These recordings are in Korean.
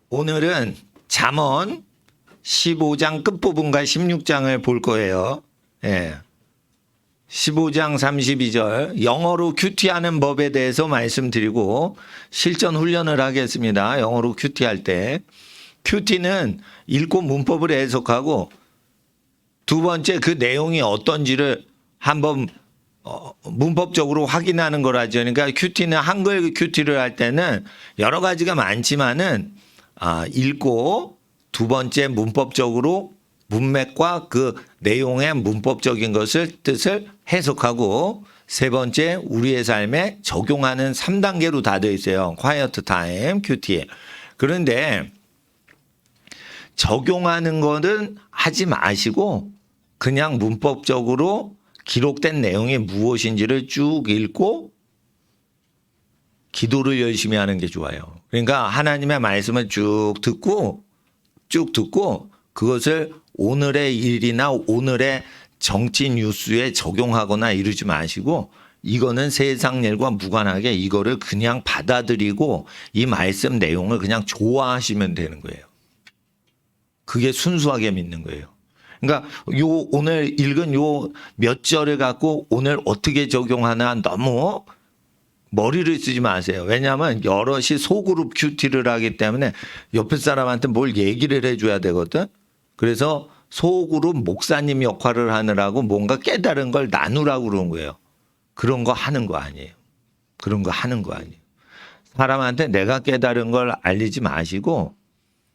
오늘은 잠언 15장 끝부분과 16장을 볼 거예요. 예. 15장 32절 영어로 큐티하는 법에 대해서 말씀드리고 실전 훈련을 하겠습니다. 영어로 큐티할 때. 큐티는 읽고 문법을 해석하고 두 번째 그 내용이 어떤지를 한번 문법적으로 확인하는 거라죠. 그러니까 큐티는 한글 큐티를 할 때는 여러 가지가 많지만은 읽고 두 번째 문법적으로 문맥과 그 내용의 문법적인 뜻을 해석하고 세 번째 우리의 삶에 적용하는 3단계로 다 되어 있어요. quiet time, 큐티. 그런데 적용하는 거는 하지 마시고 그냥 문법적으로 기록된 내용이 무엇인지를 쭉 읽고 기도를 열심히 하는 게 좋아요. 그러니까 하나님의 말씀을 쭉 듣고 그것을 오늘의 일이나 오늘의 정치 뉴스에 적용하거나 이러지 마시고 이거는 세상 일과 무관하게 이거를 그냥 받아들이고 이 말씀 내용을 그냥 좋아하시면 되는 거예요. 그게 순수하게 믿는 거예요. 그러니까 오늘 읽은 요 몇 절을 갖고 오늘 어떻게 적용하나 너무 머리를 쓰지 마세요. 왜냐하면 여럿이 소그룹 큐티를 하기 때문에 옆에 사람한테 뭘 얘기를 해줘야 되거든. 그래서 소그룹 목사님 역할을 하느라고 뭔가 깨달은 걸 나누라고 그런 거예요. 그런 거 하는 거 아니에요. 그런 거 하는 거 아니에요. 사람한테 내가 깨달은 걸 알리지 마시고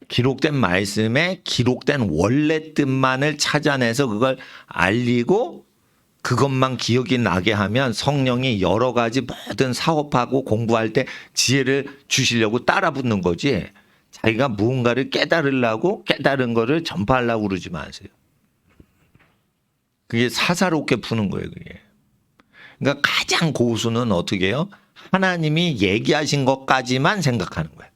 기록된 말씀에 기록된 원래 뜻만을 찾아내서 그걸 알리고 그것만 기억이 나게 하면 성령이 여러 가지 모든 사업하고 공부할 때 지혜를 주시려고 따라 붙는 거지 자기가 무언가를 깨달으려고 깨달은 거를 전파하려고 그러지 마세요. 그게 사사롭게 푸는 거예요. 그게. 그러니까 가장 고수는 어떻게 해요? 하나님이 얘기하신 것까지만 생각하는 거예요.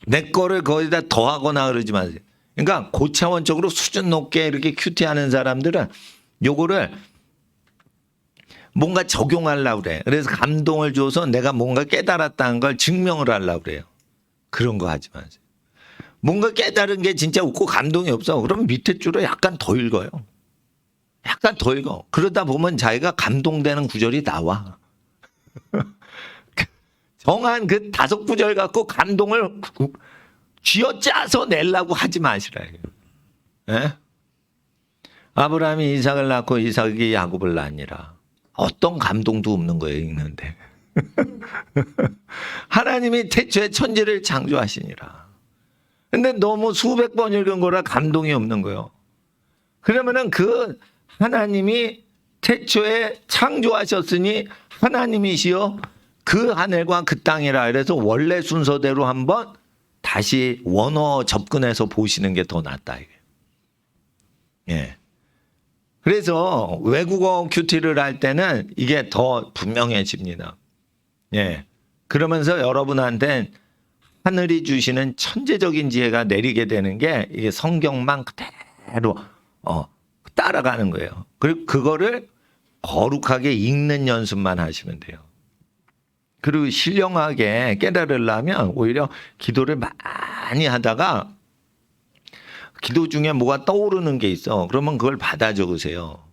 내 거를 거기다 더하거나 그러지 마세요. 그러니까 고차원적으로 수준 높게 이렇게 큐티하는 사람들은 요거를 뭔가 적용하려고 그래. 그래서 감동을 줘서 내가 뭔가 깨달았다는 걸 증명을 하려고 그래요. 그런 거 하지 마세요. 뭔가 깨달은 게 진짜 웃고 감동이 없어. 그러면 밑에 줄을 약간 더 읽어요. 약간 더 읽어. 그러다 보면 자기가 감동되는 구절이 나와. 정한 그 5구절 갖고 감동을 쥐어짜서 내려고 하지 마시라. 예? 아브라함이 이삭을 낳고 이삭이 야곱을 낳으니라. 어떤 감동도 없는 거예요, 읽는데. 하나님이 태초에 천지를 창조하시니라. 근데 너무 수백 번 읽은 거라 감동이 없는 거예요. 그러면은 그 하나님이 태초에 창조하셨으니 하나님이시여 그 하늘과 그 땅이라 그래서 원래 순서대로 한번 다시 원어 접근해서 보시는 게 더 낫다. 이게. 예. 그래서 외국어 큐티를 할 때는 이게 더 분명해집니다. 예. 그러면서 여러분한테 하늘이 주시는 천재적인 지혜가 내리게 되는 게 이게 성경만 그대로 따라가는 거예요. 그리고 그거를 거룩하게 읽는 연습만 하시면 돼요. 그리고 신령하게 깨달으려면 오히려 기도를 많이 하다가 기도 중에 뭐가 떠오르는 게 있어. 그러면 그걸 받아 적으세요.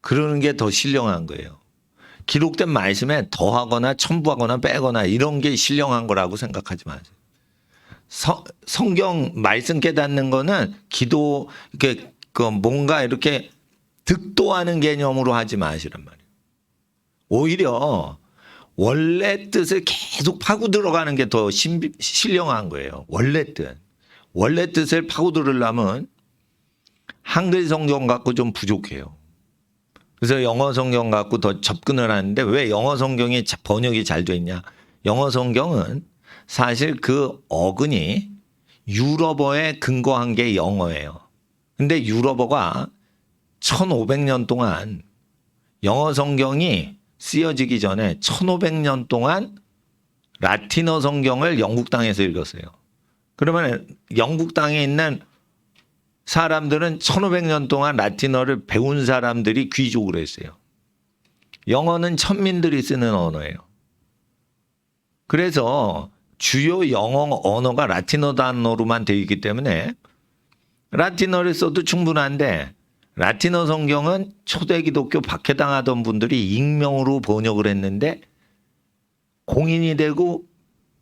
그러는 게 더 신령한 거예요. 기록된 말씀에 더하거나 첨부하거나 빼거나 이런 게 신령한 거라고 생각하지 마세요. 성경 말씀 깨닫는 거는 기도 이렇게 뭔가 이렇게 득도하는 개념으로 하지 마시란 말이에요. 오히려 원래 뜻을 계속 파고 들어가는 게 더 신령한 거예요. 원래 뜻. 원래 뜻을 파고 들으려면 한글 성경 갖고 좀 부족해요. 그래서 영어 성경 갖고 더 접근을 하는데 왜 영어 성경이 번역이 잘 돼 있냐. 영어 성경은 사실 그 어근이 유럽어에 근거한 게 영어예요. 근데 유럽어가 1500년 동안 영어 성경이 쓰여지기 전에 1500년 동안 라틴어 성경을 영국 땅에서 읽었어요. 그러면 영국 땅에 있는 사람들은 1500년 동안 라틴어를 배운 사람들이 귀족으로 했어요. 영어는 천민들이 쓰는 언어예요. 그래서 주요 영어 언어가 라틴어 단어로만 되어 있기 때문에 라틴어를 써도 충분한데 라틴어 성경은 초대 기독교 박해당하던 분들이 익명으로 번역을 했는데 공인이 되고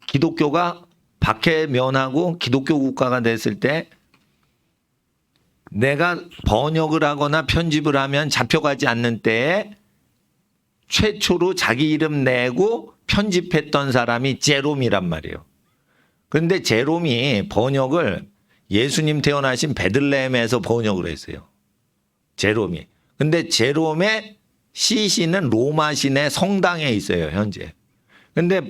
기독교가 박해 면하고 기독교 국가가 됐을 때 내가 번역을 하거나 편집을 하면 잡혀가지 않는 때에 최초로 자기 이름 내고 편집했던 사람이 제롬이란 말이에요. 그런데 제롬이 번역을 예수님 태어나신 베들레헴에서 번역을 했어요. 제롬이. 근데 제롬의 시신은 로마 시내 성당에 있어요, 현재. 근데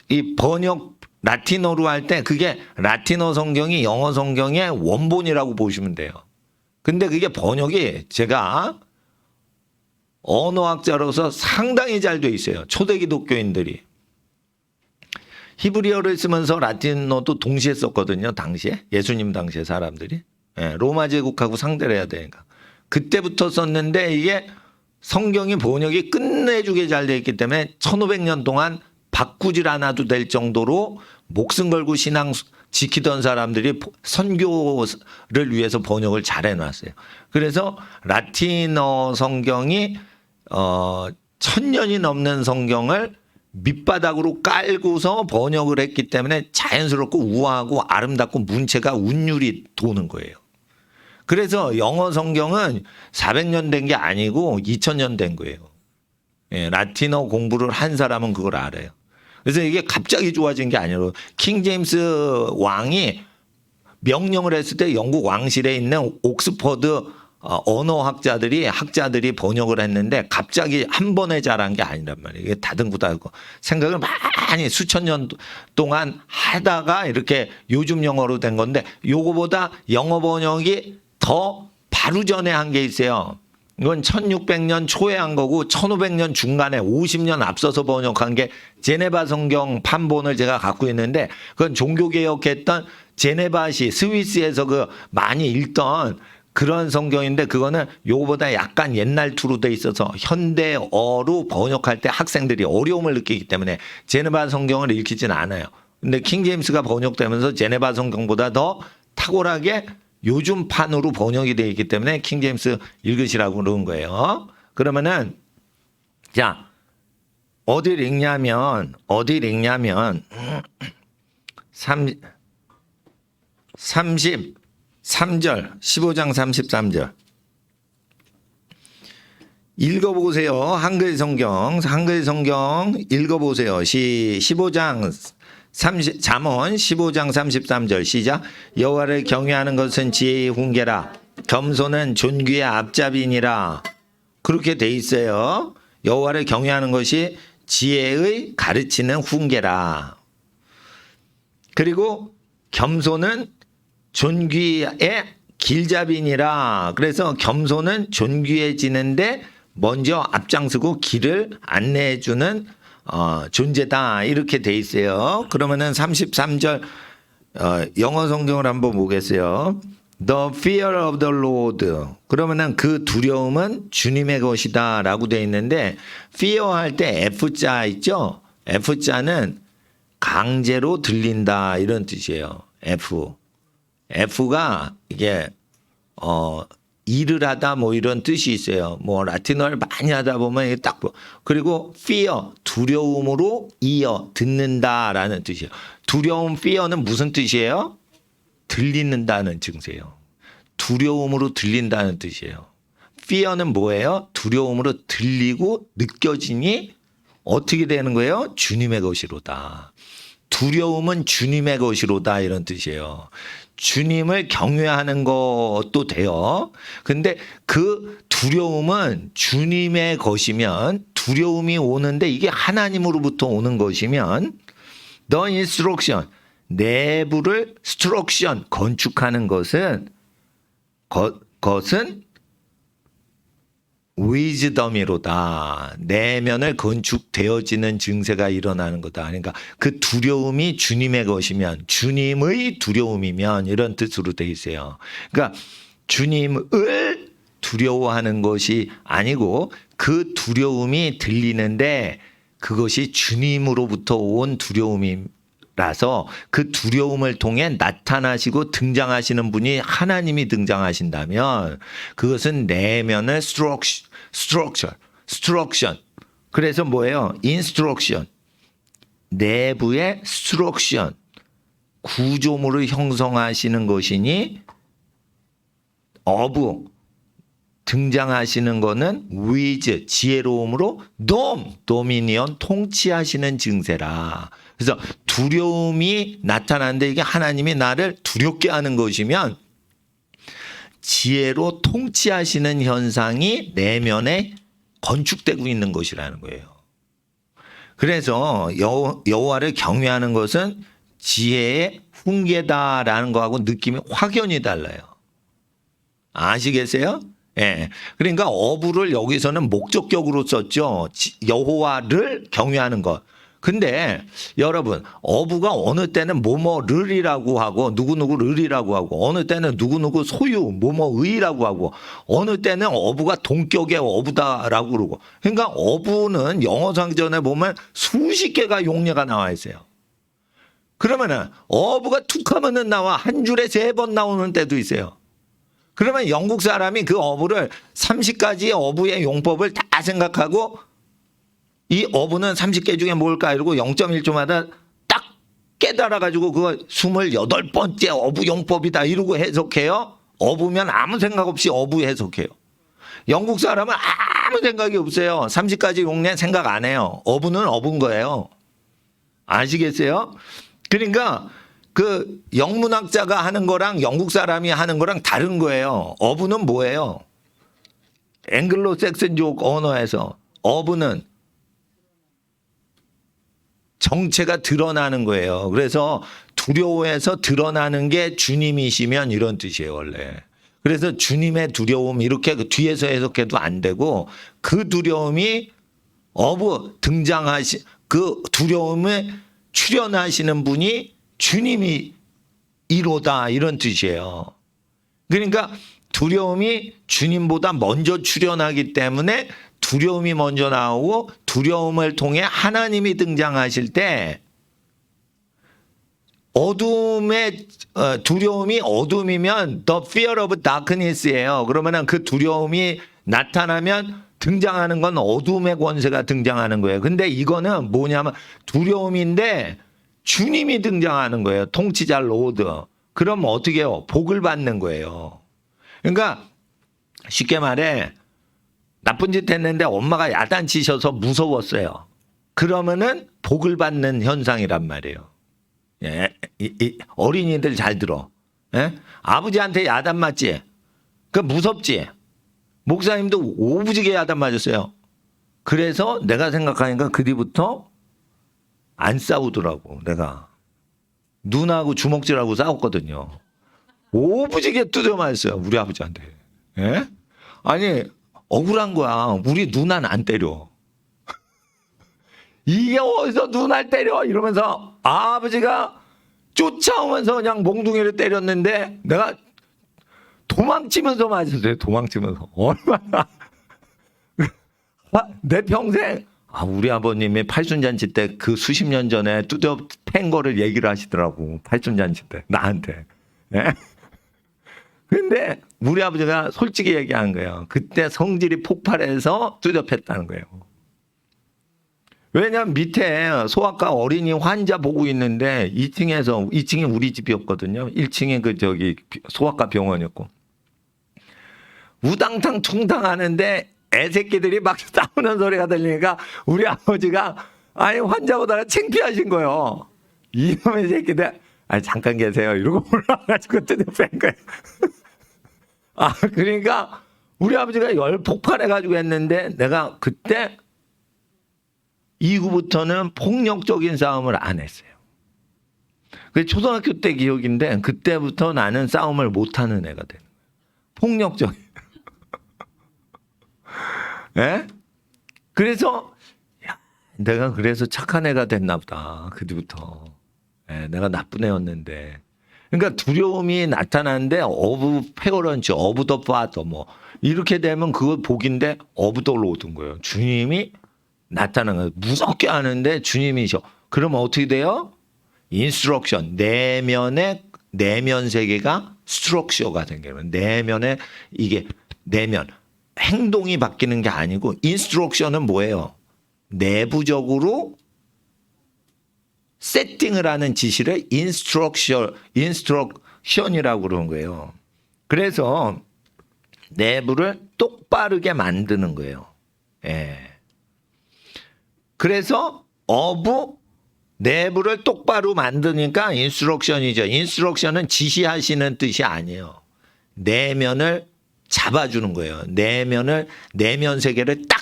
이 번역 라틴어로 할 때 그게 라틴어 성경이 영어 성경의 원본이라고 보시면 돼요. 근데 그게 번역이 제가 언어학자로서 상당히 잘 돼 있어요. 초대 기독교인들이. 히브리어를 쓰면서 라틴어도 동시에 썼거든요. 당시에. 예수님 당시에 사람들이. 예, 로마 제국하고 상대를 해야 되니까. 그때부터 썼는데 이게 성경이 번역이 끝내주게 잘 돼 있기 때문에 1500년 동안 바꾸질 않아도 될 정도로 목숨 걸고 신앙 지키던 사람들이 선교를 위해서 번역을 잘 해놨어요. 그래서 라틴어 성경이 1000년이 넘는 성경을 밑바닥으로 깔고서 번역을 했기 때문에 자연스럽고 우아하고 아름답고 문체가 운율이 도는 거예요. 그래서 영어 성경은 400년 된 게 아니고 2000년 된 거예요. 예, 라틴어 공부를 한 사람은 그걸 알아요. 그래서 이게 갑자기 좋아진 게 아니라 킹 제임스 왕이 명령을 했을 때 영국 왕실에 있는 옥스퍼드 학자들이 번역을 했는데 갑자기 한 번에 잘한 게 아니란 말이에요. 이게 다듬고 생각을 많이 수천 년 동안 하다가 이렇게 요즘 영어로 된 건데 요거보다 영어 번역이 더 바로 전에 한 게 있어요. 이건 1600년 초에 한 거고 1500년 중간에 50년 앞서서 번역한 게 제네바 성경 판본을 제가 갖고 있는데 그건 종교개혁했던 제네바시 스위스에서 그 많이 읽던 그런 성경인데 그거는 요거보다 약간 옛날 투로 돼 있어서 현대어로 번역할 때 학생들이 어려움을 느끼기 때문에 제네바 성경을 읽히진 않아요. 근데 킹 제임스가 번역되면서 제네바 성경보다 더 탁월하게 요즘 판으로 번역이 되어 있기 때문에 킹 제임스 읽으시라고 그런 거예요. 그러면은 자 어딜 읽냐면 33절 15장 33절 읽어보세요. 한글 성경 읽어보세요. 15장 잠언 15장 33절 시작. 여호와를 경외하는 것은 지혜의 훈계라. 겸손은 존귀의 앞잡이니라. 그렇게 돼 있어요. 여호와를 경외하는 것이 지혜의 가르치는 훈계라. 그리고 겸손은 존귀의 길잡이니라. 그래서 겸손은 존귀해지는데 먼저 앞장서고 길을 안내해 주는 존재다. 이렇게 돼 있어요. 그러면은 33절 영어 성경을 한번 보겠어요. The fear of the Lord. 그러면은 그 두려움은 주님의 것이다 라고 돼 있는데 fear 할 때 F자 있죠? F자는 강제로 들린다 이런 뜻이에요. F가 이게 일을 하다 뭐 이런 뜻이 있어요. 뭐 라틴어를 많이 하다 보면 이게 딱 그리고 fear 두려움으로 이어 듣는다라는 뜻이에요. 두려움 fear는 무슨 뜻이에요? 들리는다는 증세예요. 두려움으로 들린다는 뜻이에요. fear는 뭐예요? 두려움으로 들리고 느껴지니 어떻게 되는 거예요? 주님의 것이로다. 두려움은 주님의 것이로다 이런 뜻이에요. 주님을 경외하는 것도 돼요. 근데 그 두려움은 주님의 것이면 두려움이 오는데 이게 하나님으로부터 오는 것이면 the instruction 내부를 struction 건축하는 것은 wisdom이로다. 내면을 건축되어지는 증세가 일어나는 거다. 그러니까 그 두려움이 주님의 것이면 주님의 두려움이면 이런 뜻으로 되어 있어요. 그러니까 주님을 두려워하는 것이 아니고 그 두려움이 들리는데 그것이 주님으로부터 온 두려움이 두려움이라서 그 두려움을 통해 나타나시고 등장하시는 분이 하나님이 등장하신다면 그것은 내면의 스트럭션. 그래서 뭐예요? 인스트럭션. 내부의 스트럭션. 구조물을 형성하시는 것이니 등장하시는 거는 위즈, 지혜로움으로 도미니언, 통치하시는 증세라. 그래서 두려움이 나타나는데 이게 하나님이 나를 두렵게 하는 것이면 지혜로 통치하시는 현상이 내면에 건축되고 있는 것이라는 거예요. 그래서 여호와를 경외하는 것은 지혜의 훈계다라는 거하고 느낌이 확연히 달라요. 아시겠어요? 예. 그러니까 어부를 여기서는 목적격으로 썼죠. 여호와를 경외하는 것. 근데 여러분, 어부가 어느 때는 뭐뭐를이라고 하고 누구누구를이라고 하고 어느 때는 누구누구 소유 뭐뭐의라고 하고 어느 때는 어부가 동격의 어부다라고 그러고. 그러니까 어부는 영어 성전에 보면 수십 개가 용례가 나와 있어요. 그러면은 어부가 툭 하면은 나와 한 줄에 3번 나오는 때도 있어요. 그러면 영국 사람이 그 어부를 30가지의 어부의 용법을 다 생각하고 이 어부는 30개 중에 뭘까 이러고 0.1초마다 딱 깨달아가지고 그거 28번째 어부 용법이다 이러고 해석해요. 어부면 아무 생각 없이 어부 해석해요. 영국 사람은 아무 생각이 없어요. 30가지 용례 생각 안 해요. 어부는 어부인 거예요. 아시겠어요? 그러니까 그 영문학자가 하는 거랑 영국 사람이 하는 거랑 다른 거예요. 어부는 뭐예요? 앵글로색슨족 언어에서 어부는 정체가 드러나는 거예요. 그래서 두려워해서 드러나는 게 주님이시면 이런 뜻이에요, 원래. 그래서 주님의 두려움 이렇게 뒤에서 해석해도 안 되고 그 두려움이 그 두려움에 출현하시는 분이 주님이 이로다 이런 뜻이에요. 그러니까 두려움이 주님보다 먼저 출현하기 때문에 두려움이 먼저 나오고 두려움을 통해 하나님이 등장하실 때 두려움이 어둠이면 the fear of darkness예요. 그러면은 그 두려움이 나타나면 등장하는 건 어둠의 권세가 등장하는 거예요. 근데 이거는 뭐냐면 두려움인데 주님이 등장하는 거예요. 통치자 로드. 그럼 어떻게 해요? 복을 받는 거예요. 그러니까 쉽게 말해 나쁜 짓 했는데 엄마가 야단치셔서 무서웠어요. 그러면은 복을 받는 현상이란 말이에요. 예, 어린이들 잘 들어. 예? 아버지한테 야단 맞지? 그 무섭지? 목사님도 오부지게 야단 맞았어요. 그래서 내가 생각하니까 그 뒤부터 안 싸우더라고. 내가 누나하고 주먹질하고 싸웠거든요. 오부지게 두드려 맞았어요. 우리 아버지한테. 예? 아니 억울한 거야. 우리 누나는 안 때려. 이게 어디서 누나를 때려? 이러면서 아버지가 쫓아오면서 그냥 몽둥이를 때렸는데 내가 도망치면서 맞았어요. 도망치면서. 얼마나. 내 평생 우리 아버님이 팔순잔치 때 그 수십 년 전에 두드려 팬 거를 얘기를 하시더라고. 팔순잔치 때 나한테. 예? 근데 우리 아버지가 솔직히 얘기한 거예요. 그때 성질이 폭발해서 두드려 팼다는 거예요. 왜냐면 밑에 소아과 어린이 환자 보고 있는데 2층이 우리 집이었거든요. 1층에 소아과 병원이었고. 우당탕 퉁탕 하는데 애새끼들이 막 싸우는 소리가 들리니까 우리 아버지가 환자보다 창피하신 거예요. 이놈의 새끼들 잠깐 계세요. 이러고 올라와가지고 두드려 뺀 거예요. 그러니까 우리 아버지가 열 폭발해가지고 했는데 내가 그때 이후부터는 폭력적인 싸움을 안 했어요. 그게 초등학교 때 기억인데 그때부터 나는 싸움을 못하는 애가 되는 거예요. 폭력적인. 예? 그래서 내가 그래서 착한 애가 됐나 보다. 그 뒤부터. 예, 내가 나쁜 애였는데. 그러니까 두려움이 나타나는데 페어런치, 어브 더 파더 이렇게 되면 그거 복인데 어브 더 로드인 거예요. 주님이 나타나는 거예요. 무섭게 하는데 주님이셔. 그러면 어떻게 돼요? 인스트럭션, 내면 세계가 스트럭처가 생겨요. 내면에 이게 내면 행동이 바뀌는 게 아니고 인스트럭션은 뭐예요? 내부적으로 세팅을 하는 지시를 인스트럭션이라고 그러는 거예요. 그래서 내부를 똑바르게 만드는 거예요. 예. 그래서 내부를 똑바로 만드니까 인스트럭션이죠. 인스트럭션은 지시하시는 뜻이 아니에요. 내면을 잡아주는 거예요. 내면 세계를 딱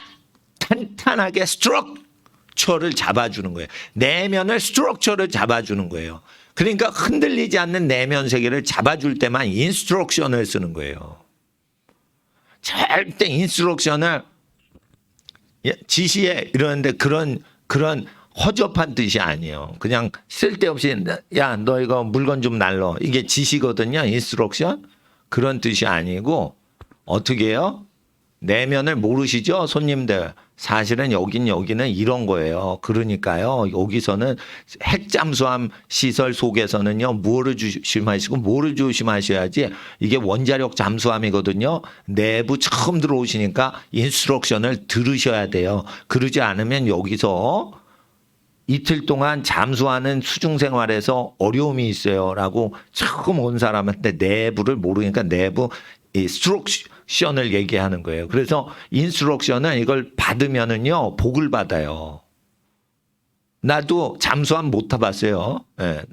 탄탄하게 스트럭처를 잡아주는 거예요. 내면을 스트럭처를 잡아주는 거예요. 그러니까 흔들리지 않는 내면 세계를 잡아줄 때만 인스트럭션을 쓰는 거예요. 절대 인스트럭션을 지시해 이러는데 그런 허접한 뜻이 아니에요. 그냥 쓸데없이 야, 너 이거 물건 좀 날러. 이게 지시거든요. 인스트럭션. 그런 뜻이 아니고 어떻게 해요? 내면을 모르시죠? 손님들. 사실은 여기는 이런 거예요. 그러니까요. 여기서는 핵잠수함 시설 속에서는요. 뭐를 조심하시고 뭐를 조심하셔야지 이게 원자력 잠수함이거든요. 내부 처음 들어오시니까 인스트럭션을 들으셔야 돼요. 그러지 않으면 여기서 이틀 동안 잠수하는 수중 생활에서 어려움이 있어요라고 처음 온 사람한테 내부를 모르니까 내부 인스트럭션을 얘기하는 거예요. 그래서 인스트럭션은 이걸 받으면은요 복을 받아요. 나도 잠수함 못 타봤어요. 네.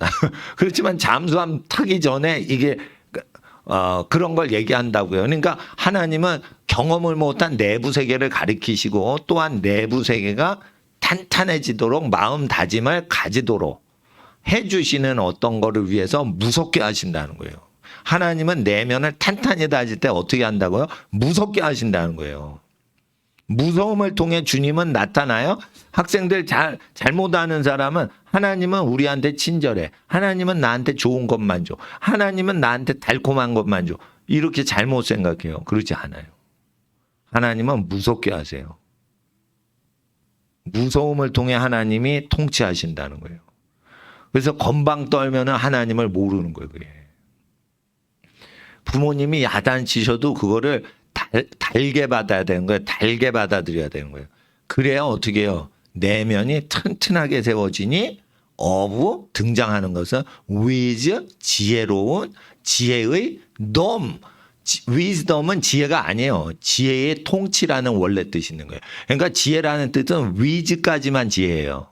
그렇지만 잠수함 타기 전에 이게 그런 걸 얘기한다고요. 그러니까 하나님은 경험을 못한 내부 세계를 가리키시고 또한 내부 세계가 탄탄해지도록 마음 다짐을 가지도록 해주시는 어떤 거를 위해서 무섭게 하신다는 거예요. 하나님은 내면을 탄탄히 다질 때 어떻게 한다고요? 무섭게 하신다는 거예요. 무서움을 통해 주님은 나타나요. 학생들 잘못하는 사람은 하나님은 우리한테 친절해. 하나님은 나한테 좋은 것만 줘. 하나님은 나한테 달콤한 것만 줘. 이렇게 잘못 생각해요. 그렇지 않아요. 하나님은 무섭게 하세요. 무서움을 통해 하나님이 통치하신다는 거예요. 그래서 건방 떨면은 하나님을 모르는 거예요. 그게. 부모님이 야단치셔도 그거를 달게 받아야 되는 거예요. 달게 받아들여야 되는 거예요. 그래야 어떻게 해요? 내면이 튼튼하게 세워지니 어부 등장하는 것은 with 지혜로운 지혜의 놈. wisdom은 지혜가 아니에요. 지혜의 통치라는 원래 뜻이 있는 거예요. 그러니까 지혜라는 뜻은 with까지만 지혜예요.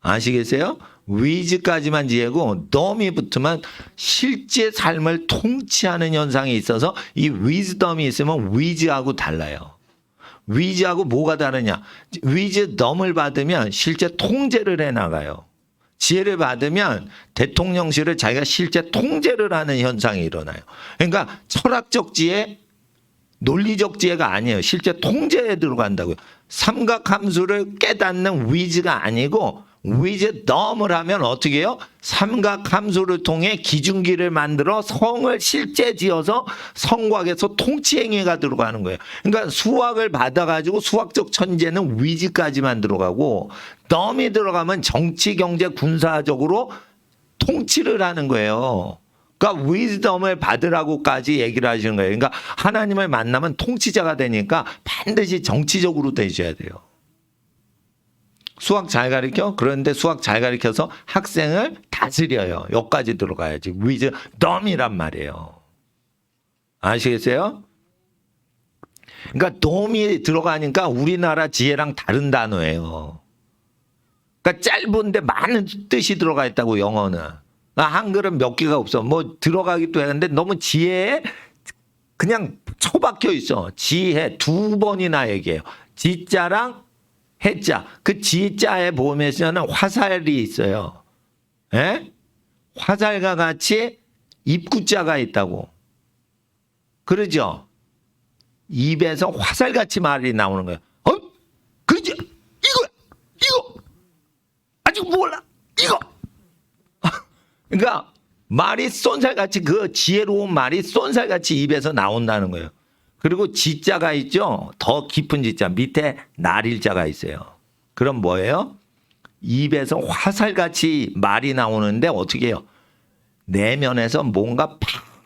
아시겠어요? with까지만 지혜고 dom이 붙으면 실제 삶을 통치하는 현상이 있어서 이 wisdom이 있으면 with하고 달라요. with하고 뭐가 다르냐? wisdom을 받으면 실제 통제를 해나가요. 지혜를 받으면 대통령실을 자기가 실제 통제를 하는 현상이 일어나요. 그러니까 철학적 지혜, 논리적 지혜가 아니에요. 실제 통제에 들어간다고요. 삼각함수를 깨닫는 위즈가 아니고 위즈덤을 하면 어떻게 해요? 삼각함수를 통해 기준기를 만들어 성을 실제 지어서 성곽에서 통치행위가 들어가는 거예요. 그러니까 수학을 받아가지고 수학적 천재는 위즈까지만 들어가고 덤이 들어가면 정치, 경제, 군사적으로 통치를 하는 거예요. 그러니까 위즈덤을 받으라고까지 얘기를 하시는 거예요. 그러니까 하나님을 만나면 통치자가 되니까 반드시 정치적으로 되셔야 돼요. 수학 잘 가르쳐? 그런데 수학 잘 가르쳐서 학생을 다스려요. 여기까지 들어가야지. 위즈덤이란 말이에요. 아시겠어요? 그러니까 덤이 들어가니까 우리나라 지혜랑 다른 단어예요. 그러니까 짧은데 많은 뜻이 들어가 있다고 영어는. 한글은 몇 개가 없어. 뭐 들어가기도 하는데 너무 지혜에 그냥 처박혀 있어. 지혜 두 번이나 얘기해요. 지자랑 해자. 그 지자에 보면은 화살이 있어요. 에? 화살과 같이 입구자가 있다고. 그러죠? 입에서 화살같이 말이 나오는 거예요. 그러지? 이거! 아직 몰라! 이거! 그러니까 말이 쏜살같이 그 지혜로운 말이 쏜살같이 입에서 나온다는 거예요. 그리고 지자가 있죠. 더 깊은 지자 밑에 날일자가 있어요. 그럼 뭐예요? 입에서 화살같이 말이 나오는데 어떻게 해요? 내면에서 뭔가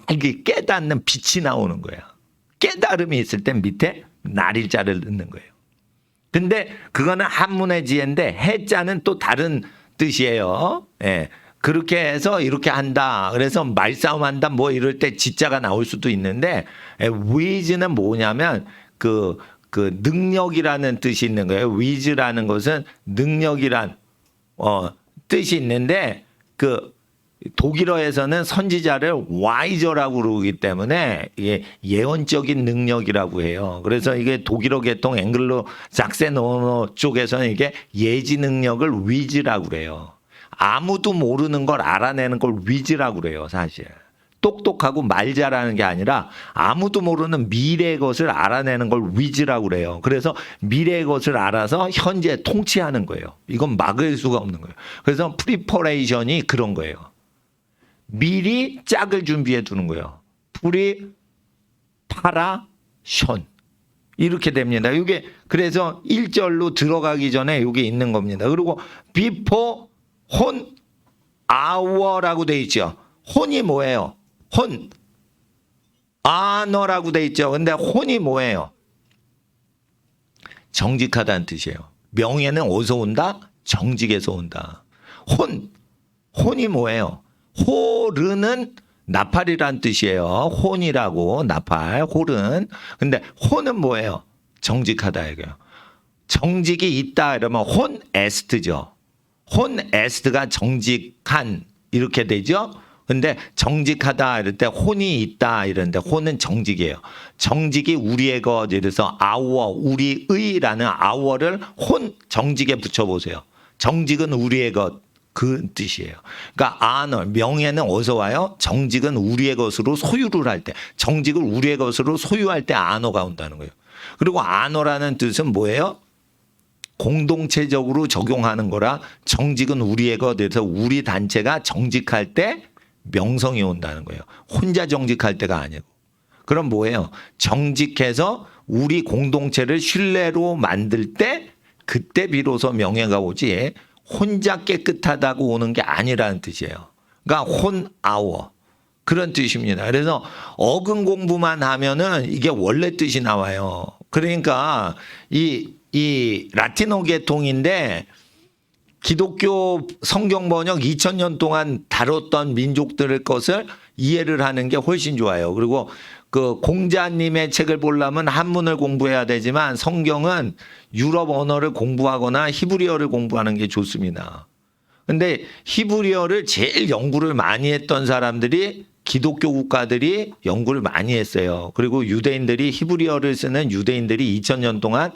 밝게 깨닫는 빛이 나오는 거야. 깨달음이 있을 때 밑에 날일자를 넣는 거예요. 근데 그거는 한문의 지혜인데 해자는 또 다른 뜻이에요. 예. 그렇게 해서 이렇게 한다. 그래서 말싸움 한다. 뭐 이럴 때 지자가 나올 수도 있는데 위즈는 뭐냐면 그 능력이라는 뜻이 있는 거예요. 위즈라는 것은 능력이란 뜻이 있는데 그 독일어에서는 선지자를 와이저라고 그러기 때문에 이게 예언적인 능력이라고 해요. 그래서 이게 독일어 계통 앵글로 삭센 언어 쪽에서는 이게 예지 능력을 위즈라고 그래요. 아무도 모르는 걸 알아내는 걸 위즈라고 그래요, 사실. 똑똑하고 말 잘하는 게 아니라 아무도 모르는 미래의 것을 알아내는 걸 위즈라고 그래요. 그래서 미래의 것을 알아서 현재 통치하는 거예요. 이건 막을 수가 없는 거예요. 그래서 프리퍼레이션이 그런 거예요. 미리 짝을 준비해 두는 거예요. 프리파라션. 이렇게 됩니다. 이게 그래서 1절로 들어가기 전에 이게 있는 겁니다. 그리고 before 혼 hour라고 돼 있죠. 혼이 뭐예요? 혼 honor라고 돼 있죠. 근데 혼이 뭐예요? 정직하다는 뜻이에요. 명예는 어디서 온다? 정직에서 온다. 혼이 뭐예요? 호르는 나팔이란 뜻이에요. 혼이라고 나팔, 홀은. 근데 혼은 뭐예요? 정직하다 이거예요. 정직이 있다 이러면 혼 에스트죠. 혼 에스트가 정직한 이렇게 되죠. 근데 정직하다 이럴 때 혼이 있다 이러는데 혼은 정직이에요. 정직이 우리의 것 이래서 our 우리의라는 our를 혼 정직에 붙여보세요. 정직은 우리의 것. 그 뜻이에요. 그러니까 honor, 명예는 어디서 와요? 정직은 우리의 것으로 소유를 할 때, 정직을 우리의 것으로 소유할 때 honor가 온다는 거예요. 그리고 honor라는 뜻은 뭐예요? 공동체적으로 적용하는 거라 정직은 우리의 것, 그래서 우리 단체가 정직할 때 명성이 온다는 거예요. 혼자 정직할 때가 아니고. 그럼 뭐예요? 정직해서 우리 공동체를 신뢰로 만들 때 그때 비로소 명예가 오지 혼자 깨끗하다고 오는 게 아니라는 뜻이에요. 그러니까 혼아워 그런 뜻입니다. 그래서 어근 공부만 하면은 이게 원래 뜻이 나와요. 그러니까 이 라틴어 계통인데 기독교 성경 번역 2000년 동안 다뤘던 민족들의 것을 이해를 하는 게 훨씬 좋아요. 그리고 그 공자님의 책을 보려면 한문을 공부해야 되지만 성경은 유럽 언어를 공부하거나 히브리어를 공부하는 게 좋습니다. 근데 히브리어를 제일 연구를 많이 했던 사람들이 기독교 국가들이 연구를 많이 했어요. 그리고 유대인들이 히브리어를 쓰는 유대인들이 2000년 동안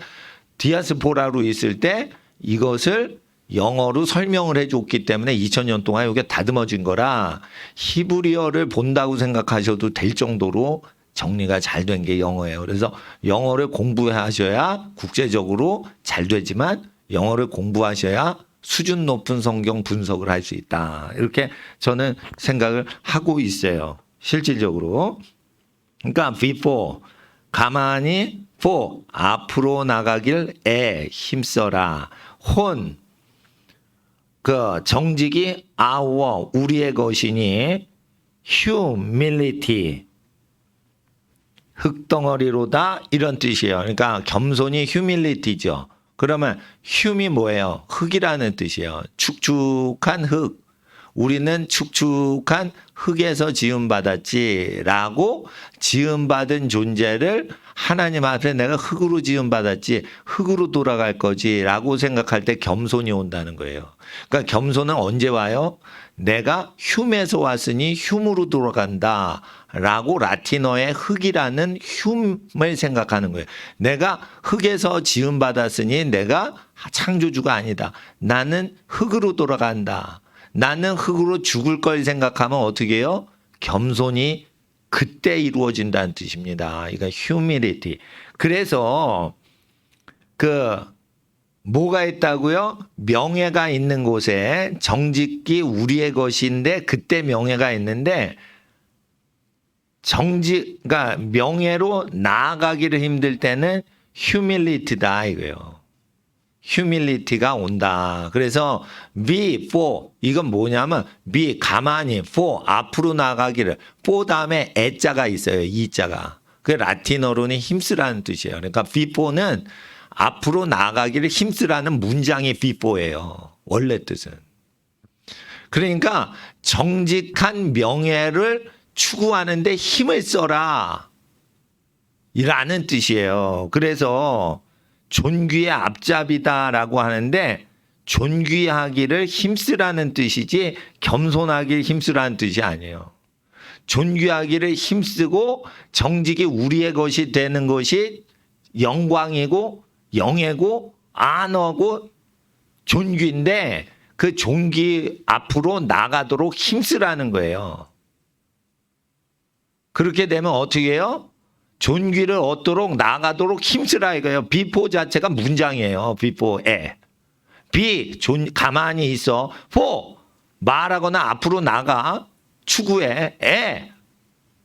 디아스포라로 있을 때 이것을 영어로 설명을 해줬기 때문에 2000년 동안 이게 다듬어진 거라 히브리어를 본다고 생각하셔도 될 정도로 정리가 잘 된 게 영어예요. 그래서 영어를 공부하셔야 국제적으로 잘 되지만 영어를 공부하셔야 수준 높은 성경 분석을 할 수 있다. 이렇게 저는 생각을 하고 있어요. 실질적으로. 그러니까 before 가만히 for 앞으로 나가길 애 힘써라. 혼 그 정직이 our 우리의 것이니 humility 흙덩어리로다 이런 뜻이에요. 그러니까 겸손이 humility죠. 그러면 hum이 뭐예요? 흙이라는 뜻이에요. 축축한 흙. 우리는 축축한 흙에서 지음받았지라고 지음받은 존재를 하나님 앞에 내가 흙으로 지음받았지 흙으로 돌아갈 거지라고 생각할 때 겸손이 온다는 거예요. 그러니까 겸손은 언제 와요? 내가 흉에서 왔으니 흉으로 돌아간다 라고 라틴어의 흙이라는 흉을 생각하는 거예요. 내가 흙에서 지음받았으니 내가 창조주가 아니다. 나는 흙으로 돌아간다. 나는 흙으로 죽을 걸 생각하면 어떻게 해요? 겸손이 그때 이루어진다는 뜻입니다. 이거 humility. 그래서 뭐가 있다고요? 명예가 있는 곳에 정직이 우리의 것인데 그때 명예가 있는데 그러니까 명예로 나아가기를 힘들 때는 humility다 이거예요. humility가 온다. 그래서 be for 이건 뭐냐면 be 가만히 for 앞으로 나가기를 for 다음에 애자가 있어요. 이자가. 그 라틴어로는 힘쓰라는 뜻이에요. 그러니까 before는 앞으로 나가기를 힘쓰라는 문장이 before예요. 원래 뜻은. 그러니까 정직한 명예를 추구하는데 힘을 써라. 이라는 뜻이에요. 그래서 존귀의 앞잡이다라고 하는데 존귀하기를 힘쓰라는 뜻이지 겸손하기를 힘쓰라는 뜻이 아니에요. 존귀하기를 힘쓰고 정직이 우리의 것이 되는 것이 영광이고 영예고 안어고 존귀인데 그 존귀 앞으로 나가도록 힘쓰라는 거예요. 그렇게 되면 어떻게 해요? 존귀를 얻도록 나가도록 힘쓰라 이거예요. 비포 자체가 문장이에요. 비포에. 비, 가만히 있어. 포, 말하거나 앞으로 나가. 추구해. 에,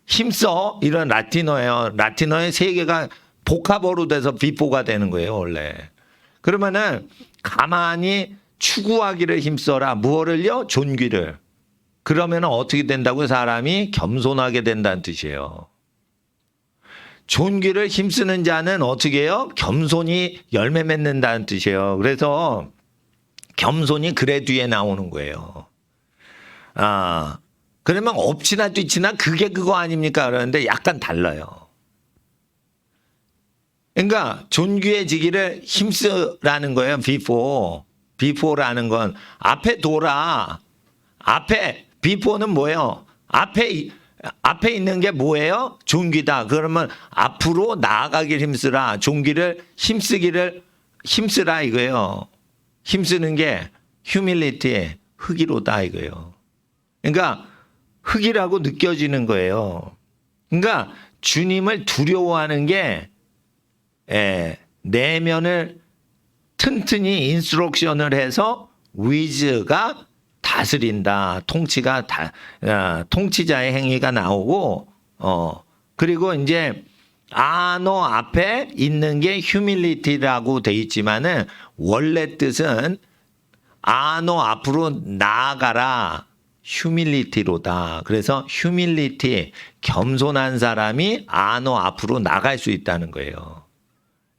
힘써. 이런 라틴어예요. 라틴어의 세 개가 복합어로 돼서 비포가 되는 거예요. 원래. 그러면은 가만히 추구하기를 힘써라. 무엇을요? 존귀를. 그러면 어떻게 된다고요? 사람이 겸손하게 된다는 뜻이에요. 존귀를 힘쓰는 자는 어떻게 해요? 겸손히 열매 맺는다는 뜻이에요. 그래서 겸손이 글의 뒤에 나오는 거예요. 그러면 엎치나 뒤치나 그게 그거 아닙니까? 그러는데 약간 달라요. 그러니까 존귀해지기를 힘쓰라는 거예요. before라는 건 앞에 돌아. 앞에 before는 뭐예요? 앞에 있는 게 뭐예요? 존귀다. 그러면 앞으로 나아가길 힘쓰라. 존귀를 힘쓰라 이거예요. 힘쓰는 게 humility, 흑이로다 이거예요. 그러니까 흑이라고 느껴지는 거예요. 그러니까 주님을 두려워하는 게 내면을 튼튼히 인스트럭션을 해서 위즈가 다스린다. 통치자의 행위가 나오고, 그리고 이제, 아노 앞에 있는 게 humility라고 돼 있지만은, 원래 뜻은 아노 앞으로 나아가라. humility로다. 그래서 humility, 겸손한 사람이 아노 앞으로 나갈 수 있다는 거예요.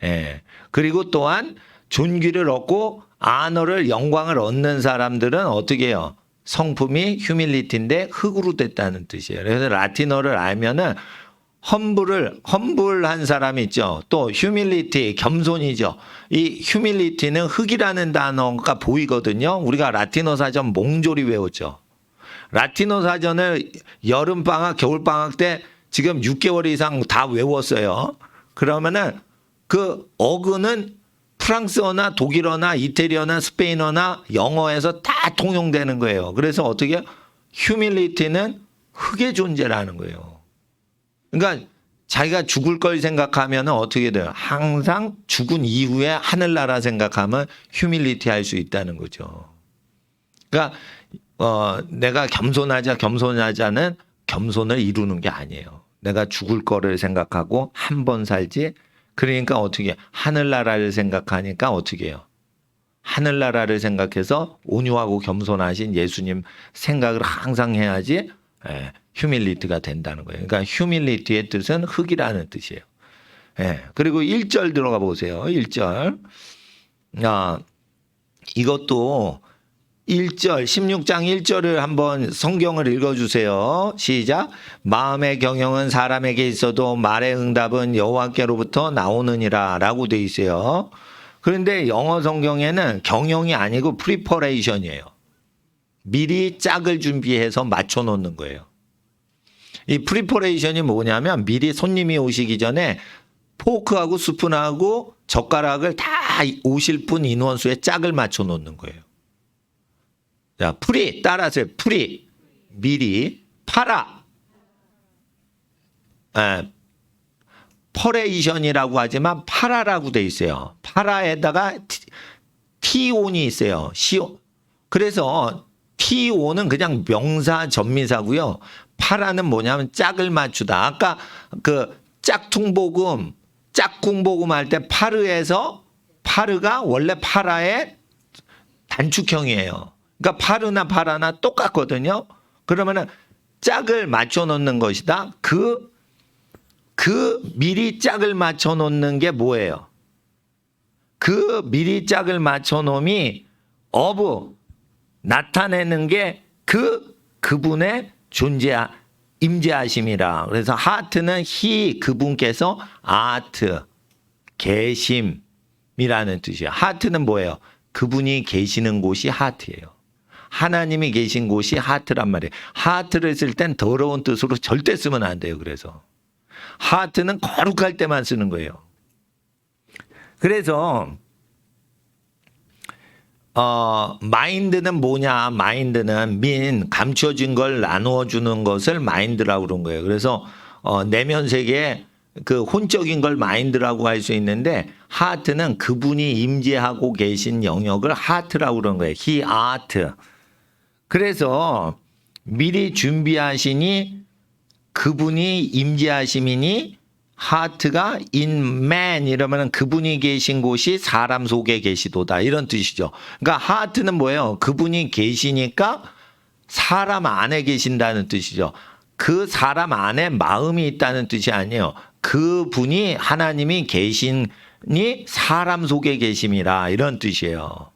예. 그리고 또한 존귀를 얻고 아너를 영광을 얻는 사람들은 어떻게 해요? 성품이 humility인데 흙으로 됐다는 뜻이에요. 그래서 라틴어를 알면은 험불한 사람이 있죠. 또 humility, 겸손이죠. 이 humility는 흙이라는 단어가 보이거든요. 우리가 라틴어 사전 몽졸이 외웠죠. 라틴어 사전을 여름방학, 겨울방학 때 지금 6개월 이상 다 외웠어요. 그러면은 그 어근은 프랑스어나 독일어나 이태리어나 스페인어나 영어에서 다 통용되는 거예요. 그래서 어떻게 humility는 흙의 존재라는 거예요. 그러니까 자기가 죽을 걸 생각하면 어떻게 돼요? 항상 죽은 이후에 하늘나라 생각하면 humility 할 수 있다는 거죠. 그러니까 내가 겸손하자는 겸손을 이루는 게 아니에요. 내가 죽을 거를 생각하고 한 번 살지. 그러니까 어떻게 하늘나라를 생각하니까 어떻게 해요? 하늘나라를 생각해서 온유하고 겸손하신 예수님 생각을 항상 해야지 휴밀리티가 된다는 거예요. 그러니까 휴밀리티의 뜻은 흙이라는 뜻이에요. 그리고 1절 들어가 보세요. 1절. 이것도 1절, 16장 1절을 한번 성경을 읽어주세요. 시작. 마음의 경영은 사람에게 있어도 말의 응답은 여호와께로부터 나오느니라 라고 돼 있어요. 그런데 영어 성경에는 경영이 아니고 프리퍼레이션이에요. 미리 짝을 준비해서 맞춰 놓는 거예요. 이 프리퍼레이션이 뭐냐면 미리 손님이 오시기 전에 포크하고 스푼하고 젓가락을 다 오실 분 인원수에 짝을 맞춰 놓는 거예요. 자, 따라서 미리, 퍼레이션이라고 하지만 파라라고 돼 있어요. 파라에다가 T-O이 있어요. 그래서 T-O는 그냥 명사 전미사고요. 파라는 뭐냐면 짝을 맞추다. 아까 그 짝퉁복음 할 때 파르에서 파르가 원래 파라의 단축형이에요. 그러니까 파르나 파라나 똑같거든요. 그러면은 짝을 맞춰 놓는 것이다. 그 미리 짝을 맞춰 놓는 게 뭐예요? 그 미리 짝을 맞춰 놓음이 of 나타내는 게 그분의 임재하심이라. 그래서 하트는 그분께서 계심이라는 뜻이에요. 하트는 뭐예요? 그분이 계시는 곳이 하트예요. 하나님이 계신 곳이 하트란 말이에요. 하트를 쓸 땐 더러운 뜻으로 절대 쓰면 안 돼요. 그래서 하트는 거룩할 때만 쓰는 거예요. 그래서 마인드는 뭐냐? 마인드는 감춰진 걸 나누어 주는 것을 마인드라고 그런 거예요. 그래서 내면 세계에 그 혼적인 걸 마인드라고 할 수 있는데 하트는 그분이 임재하고 계신 영역을 하트라고 그런 거예요. He art. 그래서 미리 준비하시니 그분이 임재하심이니 하트가 in man 이러면 그분이 계신 곳이 사람 속에 계시도다 이런 뜻이죠. 그러니까 하트는 뭐예요? 그분이 계시니까 사람 안에 계신다는 뜻이죠. 그 사람 안에 마음이 있다는 뜻이 아니에요. 그분이 하나님이 계시니 사람 속에 계심이라 이런 뜻이에요.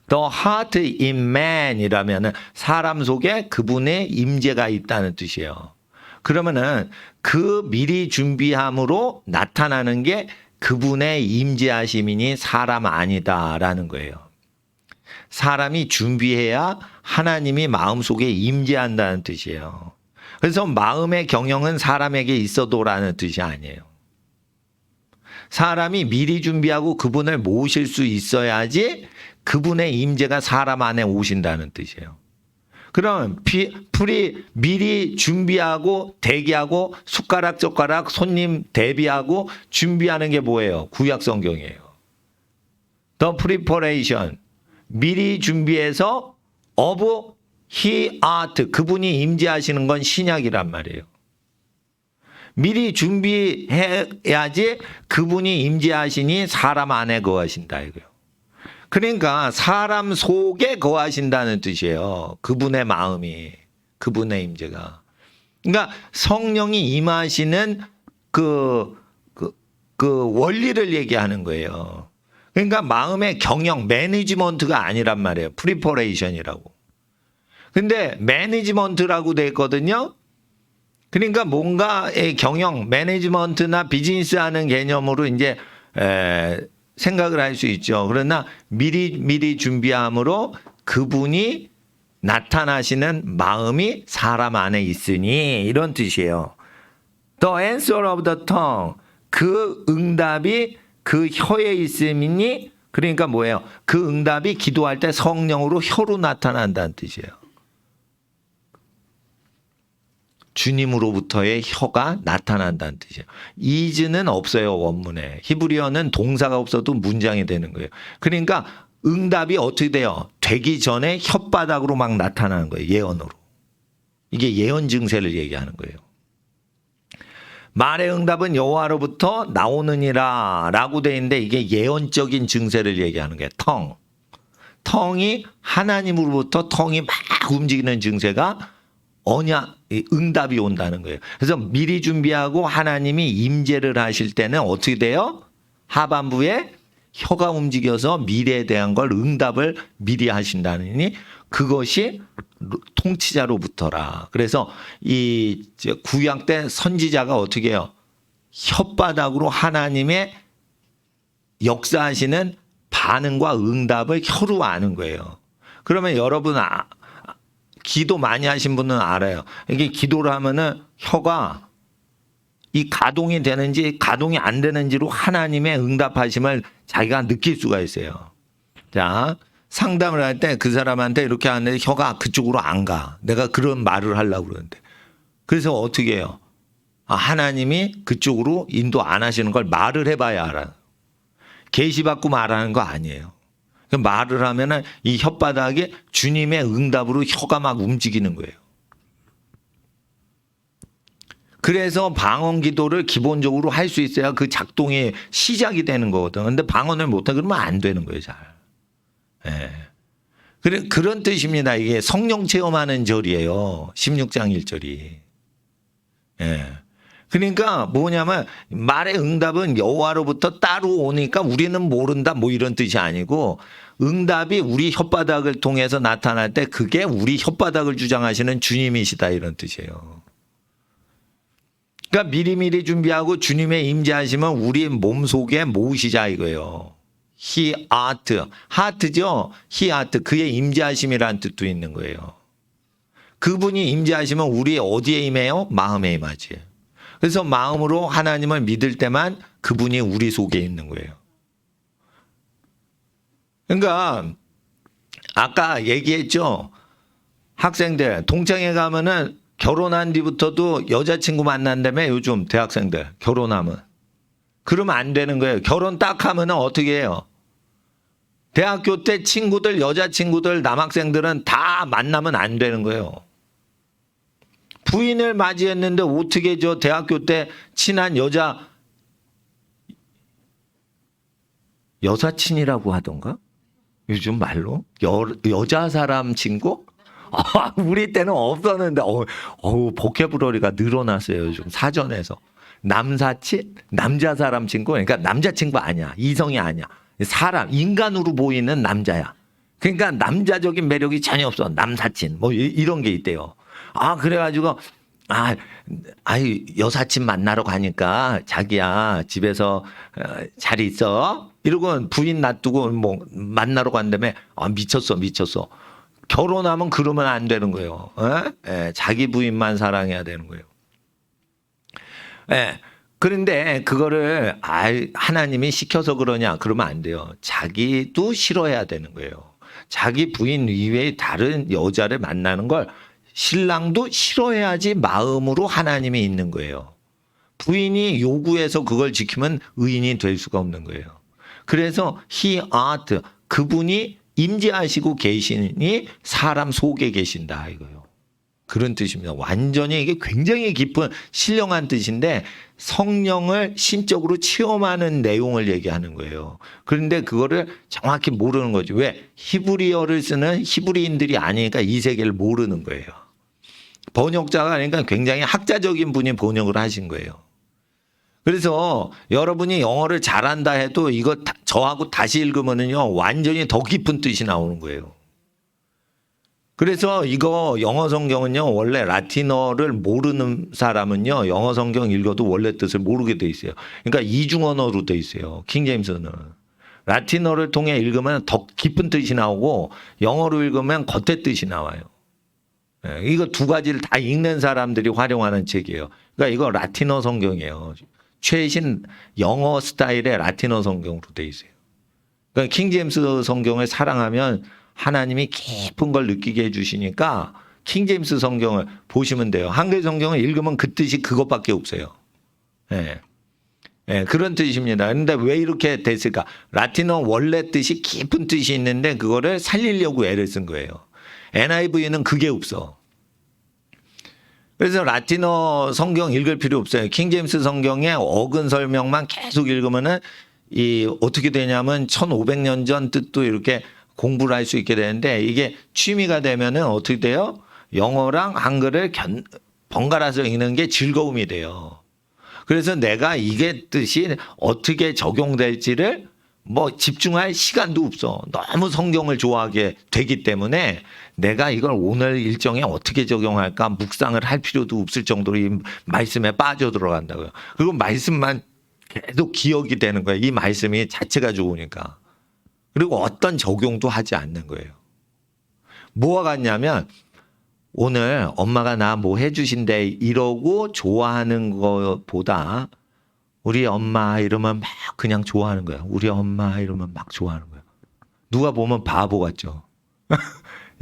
The heart in man 이라면 사람 속에 그분의 임재가 있다는 뜻이에요. 그러면은 그 미리 준비함으로 나타나는 게 그분의 임재하심이니 사람 아니다라는 거예요. 사람이 준비해야 하나님이 마음속에 임재한다는 뜻이에요. 그래서 마음의 경영은 사람에게 있어도라는 뜻이 아니에요. 사람이 미리 준비하고 그분을 모실 수 있어야지 그분의 임재가 사람 안에 오신다는 뜻이에요. 그럼 미리 준비하고 대기하고 숟가락 젓가락 손님 대비하고 준비하는 게 뭐예요? 구약 성경이에요. The preparation. 미리 준비해서 of he art. 그분이 임재하시는 건 신약이란 말이에요. 미리 준비해야지 그분이 임재하시니 사람 안에 거하신다 이거예요. 그러니까 사람 속에 거하신다는 뜻이에요. 그분의 마음이, 그분의 임재가. 그러니까 성령이 임하시는 그 원리를 얘기하는 거예요. 그러니까 마음의 경영, 매니지먼트가 아니란 말이에요. 프리퍼레이션이라고. 근데 매니지먼트라고 돼 있거든요. 그러니까 뭔가의 경영, 매니지먼트나 비즈니스 하는 개념으로 이제 생각을 할 수 있죠. 그러나 미리 준비함으로 그분이 나타나시는 마음이 사람 안에 있으니 이런 뜻이에요. The answer of the tongue. 그 응답이 그 혀에 있음이니 그러니까 뭐예요? 그 응답이 기도할 때 성령으로 혀로 나타난다는 뜻이에요. 주님으로부터의 혀가 나타난다는 뜻이에요. is는 없어요. 원문에. 히브리어는 동사가 없어도 문장이 되는 거예요. 그러니까 응답이 어떻게 돼요? 되기 전에 혓바닥으로 막 나타나는 거예요. 예언으로. 이게 예언 증세를 얘기하는 거예요. 말의 응답은 여호와로부터 나오느니라 라고 돼 있는데 이게 예언적인 증세를 얘기하는 거예요. 텅이 하나님으로부터 텅이 막 움직이는 증세가 응답이 온다는 거예요. 그래서 미리 준비하고 하나님이 임재를 하실 때는 어떻게 돼요? 하반부에 혀가 움직여서 미래에 대한 걸 응답을 미리 하신다니 그것이 통치자로부터라. 그래서 이 구약 때 선지자가 어떻게 해요? 혓바닥으로 하나님의 역사하시는 반응과 응답을 혀로 아는 거예요. 그러면 여러분 기도 많이 하신 분은 알아요. 이게 기도를 하면은 혀가 이 가동이 되는지 가동이 안 되는지로 하나님의 응답하심을 자기가 느낄 수가 있어요. 자, 상담을 할 때 그 사람한테 이렇게 하는데 혀가 그쪽으로 안 가. 내가 그런 말을 하려고 그러는데. 그래서 어떻게 해요? 하나님이 그쪽으로 인도 안 하시는 걸 말을 해봐야 알아요. 계시받고 말하는 거 아니에요. 말을 하면은 이 혓바닥에 주님의 응답으로 혀가 막 움직이는 거예요. 그래서 방언 기도를 기본적으로 할 수 있어야 그 작동이 시작이 되는 거거든. 근데 방언을 못해 그러면 안 되는 거예요, 잘. 예. 그런 뜻입니다. 이게 성령 체험하는 절이에요. 16장 1절이. 예. 그러니까 뭐냐면 말의 응답은 여호와로부터 따로 오니까 우리는 모른다 뭐 이런 뜻이 아니고 응답이 우리 혓바닥을 통해서 나타날 때 그게 우리 혓바닥을 주장하시는 주님이시다 이런 뜻이에요. 그러니까 미리미리 준비하고 주님의 임재하시면 우리 몸속에 모으시자 이거예요. He heart죠. He heart 그의 임재하심이라는 뜻도 있는 거예요. 그분이 임재하시면 우리 어디에 임해요? 마음에 임하지. 그래서 마음으로 하나님을 믿을 때만 그분이 우리 속에 있는 거예요. 그러니까 아까 얘기했죠. 학생들 동창회 가면은 결혼한 뒤부터도 여자친구 만난다며 요즘 대학생들 결혼하면. 그러면 안 되는 거예요. 결혼 딱 하면은 어떻게 해요? 대학교 때 친구들, 여자친구들, 남학생들은 다 만나면 안 되는 거예요. 부인을 맞이했는데 어떻게 저 대학교 때 친한 여사친이라고 하던가? 요즘 말로? 여자 사람 친구? 우리 때는 없었는데, 보케브러리가 늘어났어요. 요즘 사전에서. 남사친? 남자 사람 친구? 그러니까 남자친구 아니야. 이성이 아니야. 사람, 인간으로 보이는 남자야. 그러니까 남자적인 매력이 전혀 없어. 남사친. 뭐 이런 게 있대요. 그래가지고, 여사친 만나러 가니까 자기야, 집에서 잘 있어? 이러고 부인 놔두고 뭐 만나러 간다며, 미쳤어. 결혼하면 그러면 안 되는 거예요. 자기 부인만 사랑해야 되는 거예요. 그런데 그거를 하나님이 시켜서 그러냐? 그러면 안 돼요. 자기도 싫어해야 되는 거예요. 자기 부인 이외에 다른 여자를 만나는 걸 신랑도 싫어해야지 마음으로 하나님이 있는 거예요. 부인이 요구해서 그걸 지키면 의인이 될 수가 없는 거예요. 그래서 he art 그분이 임재하시고 계시니 사람 속에 계신다 이거요. 그런 뜻입니다. 완전히 이게 굉장히 깊은 신령한 뜻인데 성령을 신적으로 체험하는 내용을 얘기하는 거예요. 그런데 그거를 정확히 모르는 거죠. 왜? 히브리어를 쓰는 히브리인들이 아니니까 이 세계를 모르는 거예요. 번역자가 아니니까 굉장히 학자적인 분이 번역을 하신 거예요. 그래서 여러분이 영어를 잘한다 해도 이거 저하고 다시 읽으면은요 완전히 더 깊은 뜻이 나오는 거예요. 그래서 이거 영어 성경은요 원래 라틴어를 모르는 사람은요 영어 성경 읽어도 원래 뜻을 모르게 돼 있어요. 그러니까 이중 언어로 돼 있어요. 킹제임스는 라틴어를 통해 읽으면 더 깊은 뜻이 나오고 영어로 읽으면 겉의 뜻이 나와요. 이거 두 가지를 다 읽는 사람들이 활용하는 책이에요. 그러니까 이거 라틴어 성경이에요. 최신 영어 스타일의 라틴어 성경으로 돼 있어요. 그러니까 킹제임스 성경을 사랑하면 하나님이 깊은 걸 느끼게 해주시니까 킹제임스 성경을 보시면 돼요. 한글 성경을 읽으면 그 뜻이 그것밖에 없어요. 그런 뜻입니다. 그런데 왜 이렇게 됐을까? 라틴어 원래 뜻이 깊은 뜻이 있는데 그거를 살리려고 애를 쓴 거예요. NIV는 그게 없어. 그래서 라틴어 성경 읽을 필요 없어요. 킹제임스 성경의 어근 설명만 계속 읽으면은 어떻게 되냐면 1500년 전 뜻도 이렇게 공부를 할 수 있게 되는데 이게 취미가 되면은 어떻게 돼요? 영어랑 한글을 번갈아서 읽는 게 즐거움이 돼요. 그래서 내가 이게 뜻이 어떻게 적용될지를 집중할 시간도 없어. 너무 성경을 좋아하게 되기 때문에 내가 이걸 오늘 일정에 어떻게 적용할까 묵상을 할 필요도 없을 정도로 이 말씀에 빠져 들어간다고요. 그리고 말씀만 계속 기억이 되는 거예요. 이 말씀이 자체가 좋으니까. 그리고 어떤 적용도 하지 않는 거예요. 뭐가 같냐면 오늘 엄마가 나 뭐 해주신대 이러고 좋아하는 것보다 우리 엄마 이러면 막 그냥 좋아하는 거야. 우리 엄마 이러면 막 좋아하는 거야. 누가 보면 바보 같죠.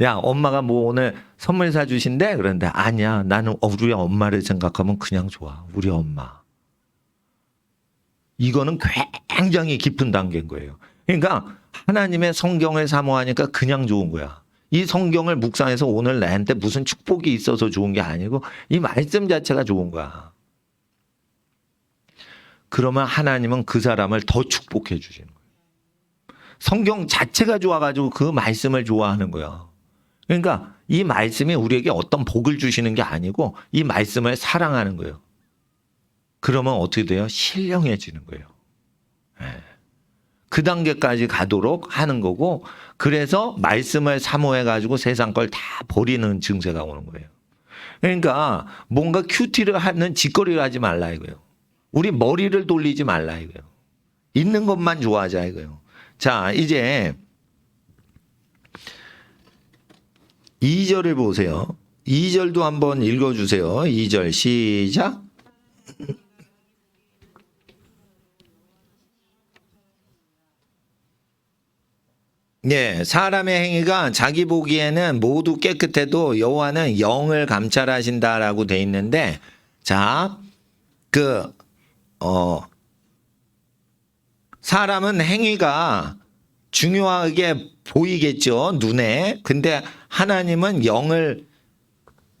야, 엄마가 뭐 오늘 선물 사주신대? 그런데 아니야. 나는 우리 엄마를 생각하면 그냥 좋아. 우리 엄마. 이거는 굉장히 깊은 단계인 거예요. 그러니까 하나님의 성경을 사모하니까 그냥 좋은 거야. 이 성경을 묵상해서 오늘 나한테 무슨 축복이 있어서 좋은 게 아니고 이 말씀 자체가 좋은 거야. 그러면 하나님은 그 사람을 더 축복해 주시는 거예요. 성경 자체가 좋아가지고 그 말씀을 좋아하는 거예요. 그러니까 이 말씀이 우리에게 어떤 복을 주시는 게 아니고 이 말씀을 사랑하는 거예요. 그러면 어떻게 돼요? 신령해지는 거예요. 그 단계까지 가도록 하는 거고, 그래서 말씀을 사모해가지고 세상 걸 다 버리는 증세가 오는 거예요. 그러니까 뭔가 큐티를 하는 짓거리를 하지 말라 이거예요. 우리 머리를 돌리지 말라 이거예요. 있는 것만 좋아하자 이거예요. 자, 이제 2절을 보세요. 2절도 한번 읽어주세요. 2절 시작. 네, 사람의 행위가 자기 보기에는 모두 깨끗해도 여호와는 영을 감찰하신다라고 돼 있는데, 자, 사람은 행위가 중요하게 보이겠죠, 눈에. 근데 하나님은 영을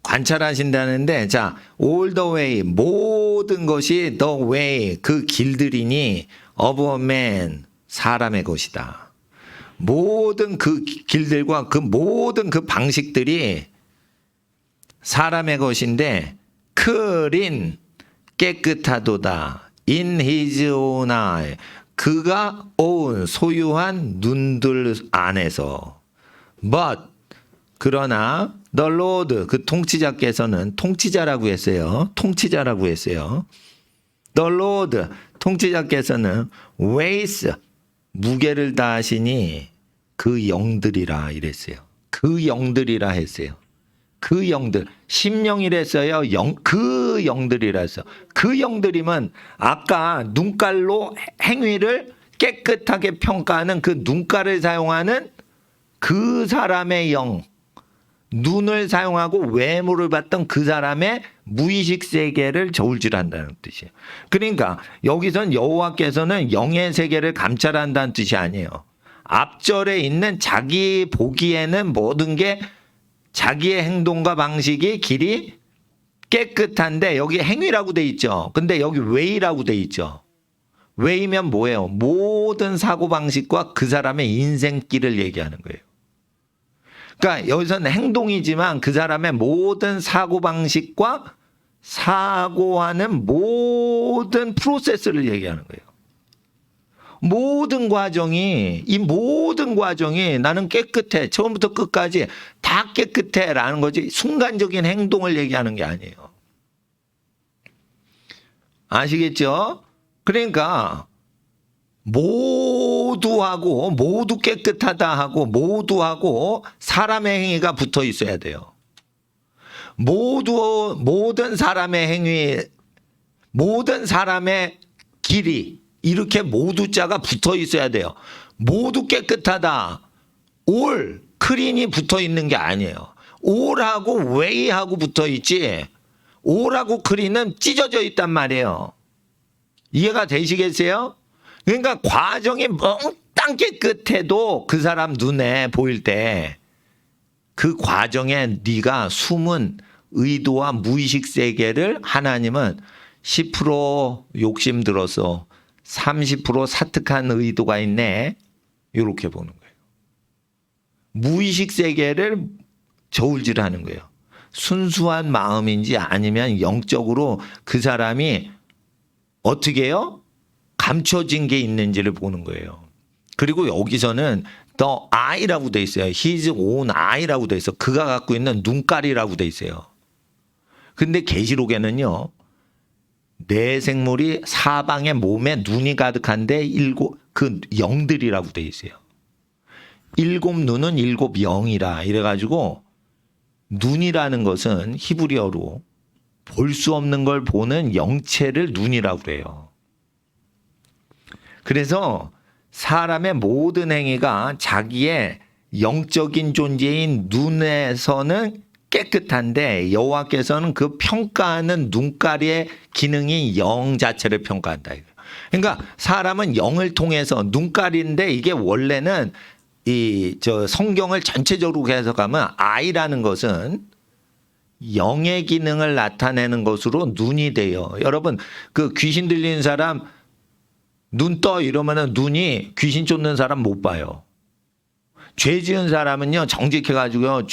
관찰하신다는데, 자, all the way, 모든 것이 the way, 그 길들이니 of a man, 사람의 것이다. 모든 그 길들과 그 모든 그 방식들이 사람의 것인데, clean, 깨끗하도다. in his own eye, 그가 own, 소유한 눈들 안에서. but, 그러나 the Lord, 그 통치자께서는, 통치자라고 했어요. 통치자라고 했어요. the Lord, 통치자께서는 weighs, 무게를 다하시니 그 영들이라 이랬어요. 그 영들이라 했어요. 그 영들, 심령이랬어요. 그 영들이라 했어요. 그 영들이면 아까 눈깔로 행위를 깨끗하게 평가하는 그 눈깔을 사용하는 그 사람의 영, 눈을 사용하고 외모를 봤던 그 사람의 무의식 세계를 저울질한다는 뜻이에요. 그러니까 여기선 여호와께서는 영의 세계를 감찰한다는 뜻이 아니에요. 앞절에 있는 자기 보기에는 모든 게 자기의 행동과 방식이 길이 깨끗한데, 여기 행위라고 돼 있죠. 근데 여기 웨이라고 돼 있죠. 웨이면 뭐예요? 모든 사고방식과 그 사람의 인생길을 얘기하는 거예요. 그러니까 여기서는 행동이지만 그 사람의 모든 사고방식과 사고하는 모든 프로세스를 얘기하는 거예요. 모든 과정이, 이 모든 과정이 나는 깨끗해, 처음부터 끝까지 다 깨끗해 라는 거지, 순간적인 행동을 얘기하는 게 아니에요. 아시겠죠? 그러니까 모두 깨끗하다 하고 모두하고 사람의 행위가 붙어 있어야 돼요. 모든 사람의 행위, 모든 사람의 길이, 이렇게 모두자가 붙어 있어야 돼요. 모두 깨끗하다. all, clean이 붙어 있는 게 아니에요. all하고 way하고 붙어 있지, all하고 clean은 찢어져 있단 말이에요. 이해가 되시겠어요? 그러니까 과정이 몽땅 깨끗해도 그 사람 눈에 보일 때 그 과정에 네가 숨은 의도와 무의식 세계를 하나님은 10% 욕심 들어서 30% 사특한 의도가 있네, 이렇게 보는 거예요. 무의식 세계를 저울질하는 거예요. 순수한 마음인지 아니면 영적으로 그 사람이 어떻게 해요? 감춰진 게 있는지를 보는 거예요. 그리고 여기서는 the eye라고 돼 있어요. his own eye라고 돼 있어. 그가 갖고 있는 눈깔이라고 돼 있어요. 근데 계시록에는요, 내 생물이 사방에 몸에 눈이 가득한데 그 영들이라고 돼 있어요. 7 눈은 7 영이라 이래가지고, 눈이라는 것은 히브리어로 볼 수 없는 걸 보는 영체를 눈이라고 그래요. 그래서 사람의 모든 행위가 자기의 영적인 존재인 눈에서는 깨끗한데, 여호와께서는 그 평가하는 눈깔의 기능이 영 자체를 평가한다. 그러니까 사람은 영을 통해서, 눈깔인데 이게 원래는 성경을 전체적으로 해석하면 아이라는 것은 영의 기능을 나타내는 것으로 눈이 돼요. 여러분, 그 귀신 들리는 사람 눈 떠 이러면은 눈이 귀신 쫓는 사람 못 봐요. 죄 지은 사람은요, 정직해가지고요,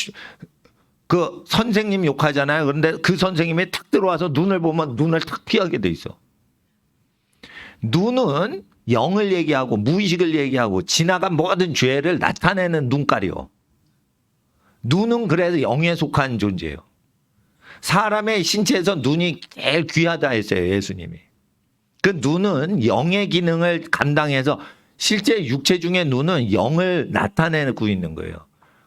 그 선생님 욕하잖아요. 그런데 그 선생님이 탁 들어와서 눈을 보면 눈을 탁 피하게 돼 있어. 눈은 영을 얘기하고 무의식을 얘기하고 지나간 모든 죄를 나타내는 눈깔이요. 눈은 그래서 영에 속한 존재예요. 사람의 신체에서 눈이 제일 귀하다 했어요, 예수님이. 그 눈은 영의 기능을 감당해서 실제 육체 중에 눈은 영을 나타내고 있는 거예요.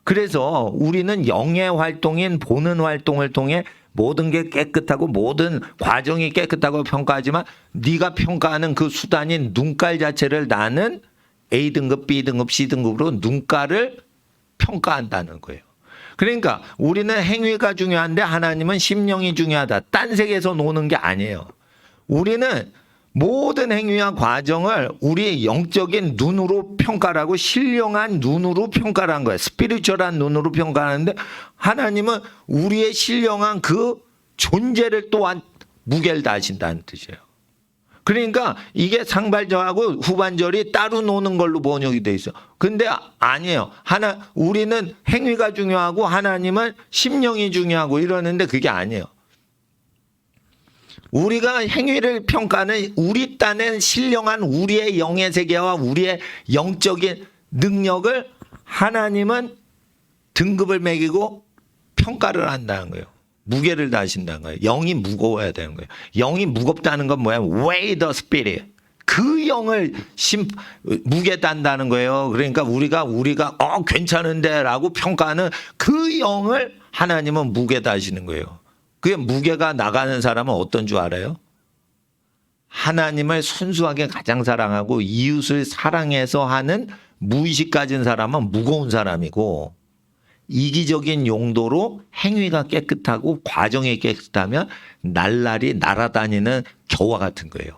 그래서 우리는 영의 활동인 보는 활동을 통해 모든 게 깨끗하고 모든 과정이 깨끗하고 평가하지만 네가 평가하는 그 수단인 눈깔 자체를 나는 A등급, B등급, C등급으로 눈깔을 평가한다는 거예요. 그러니까 우리는 행위가 중요한데 하나님은 심령이 중요하다. 딴 세계에서 노는 게 아니에요. 우리는 모든 행위와 과정을 우리의 영적인 눈으로 평가를 하고 신령한 눈으로 평가를 한 거예요. 스피리추얼한 눈으로 평가하는데 하나님은 우리의 신령한 그 존재를 또한 무게를 다하신다는 뜻이에요. 그러니까 이게 상반절하고 후반절이 따로 노는 걸로 번역이 돼 있어. 근데 아니에요. 우리는 행위가 중요하고 하나님은 심령이 중요하고 이러는데 그게 아니에요. 우리가 행위를 평가하는 우리 딴엔 신령한 우리의 영의 세계와 우리의 영적인 능력을 하나님은 등급을 매기고 평가를 한다는 거예요. 무게를 다하신다는 거예요. 영이 무거워야 되는 거예요. 영이 무겁다는 건 뭐야? Weigh the spirit. 그 영을 무게 딴다는 거예요. 그러니까 우리가 괜찮은데라고 평가하는 그 영을 하나님은 무게 다시는 거예요. 그게 무게가 나가는 사람은 어떤 줄 알아요? 하나님을 순수하게 가장 사랑하고 이웃을 사랑해서 하는 무의식 가진 사람은 무거운 사람이고 이기적인 용도로 행위가 깨끗하고 과정이 깨끗하면 날라리 날아다니는 겨와 같은 거예요.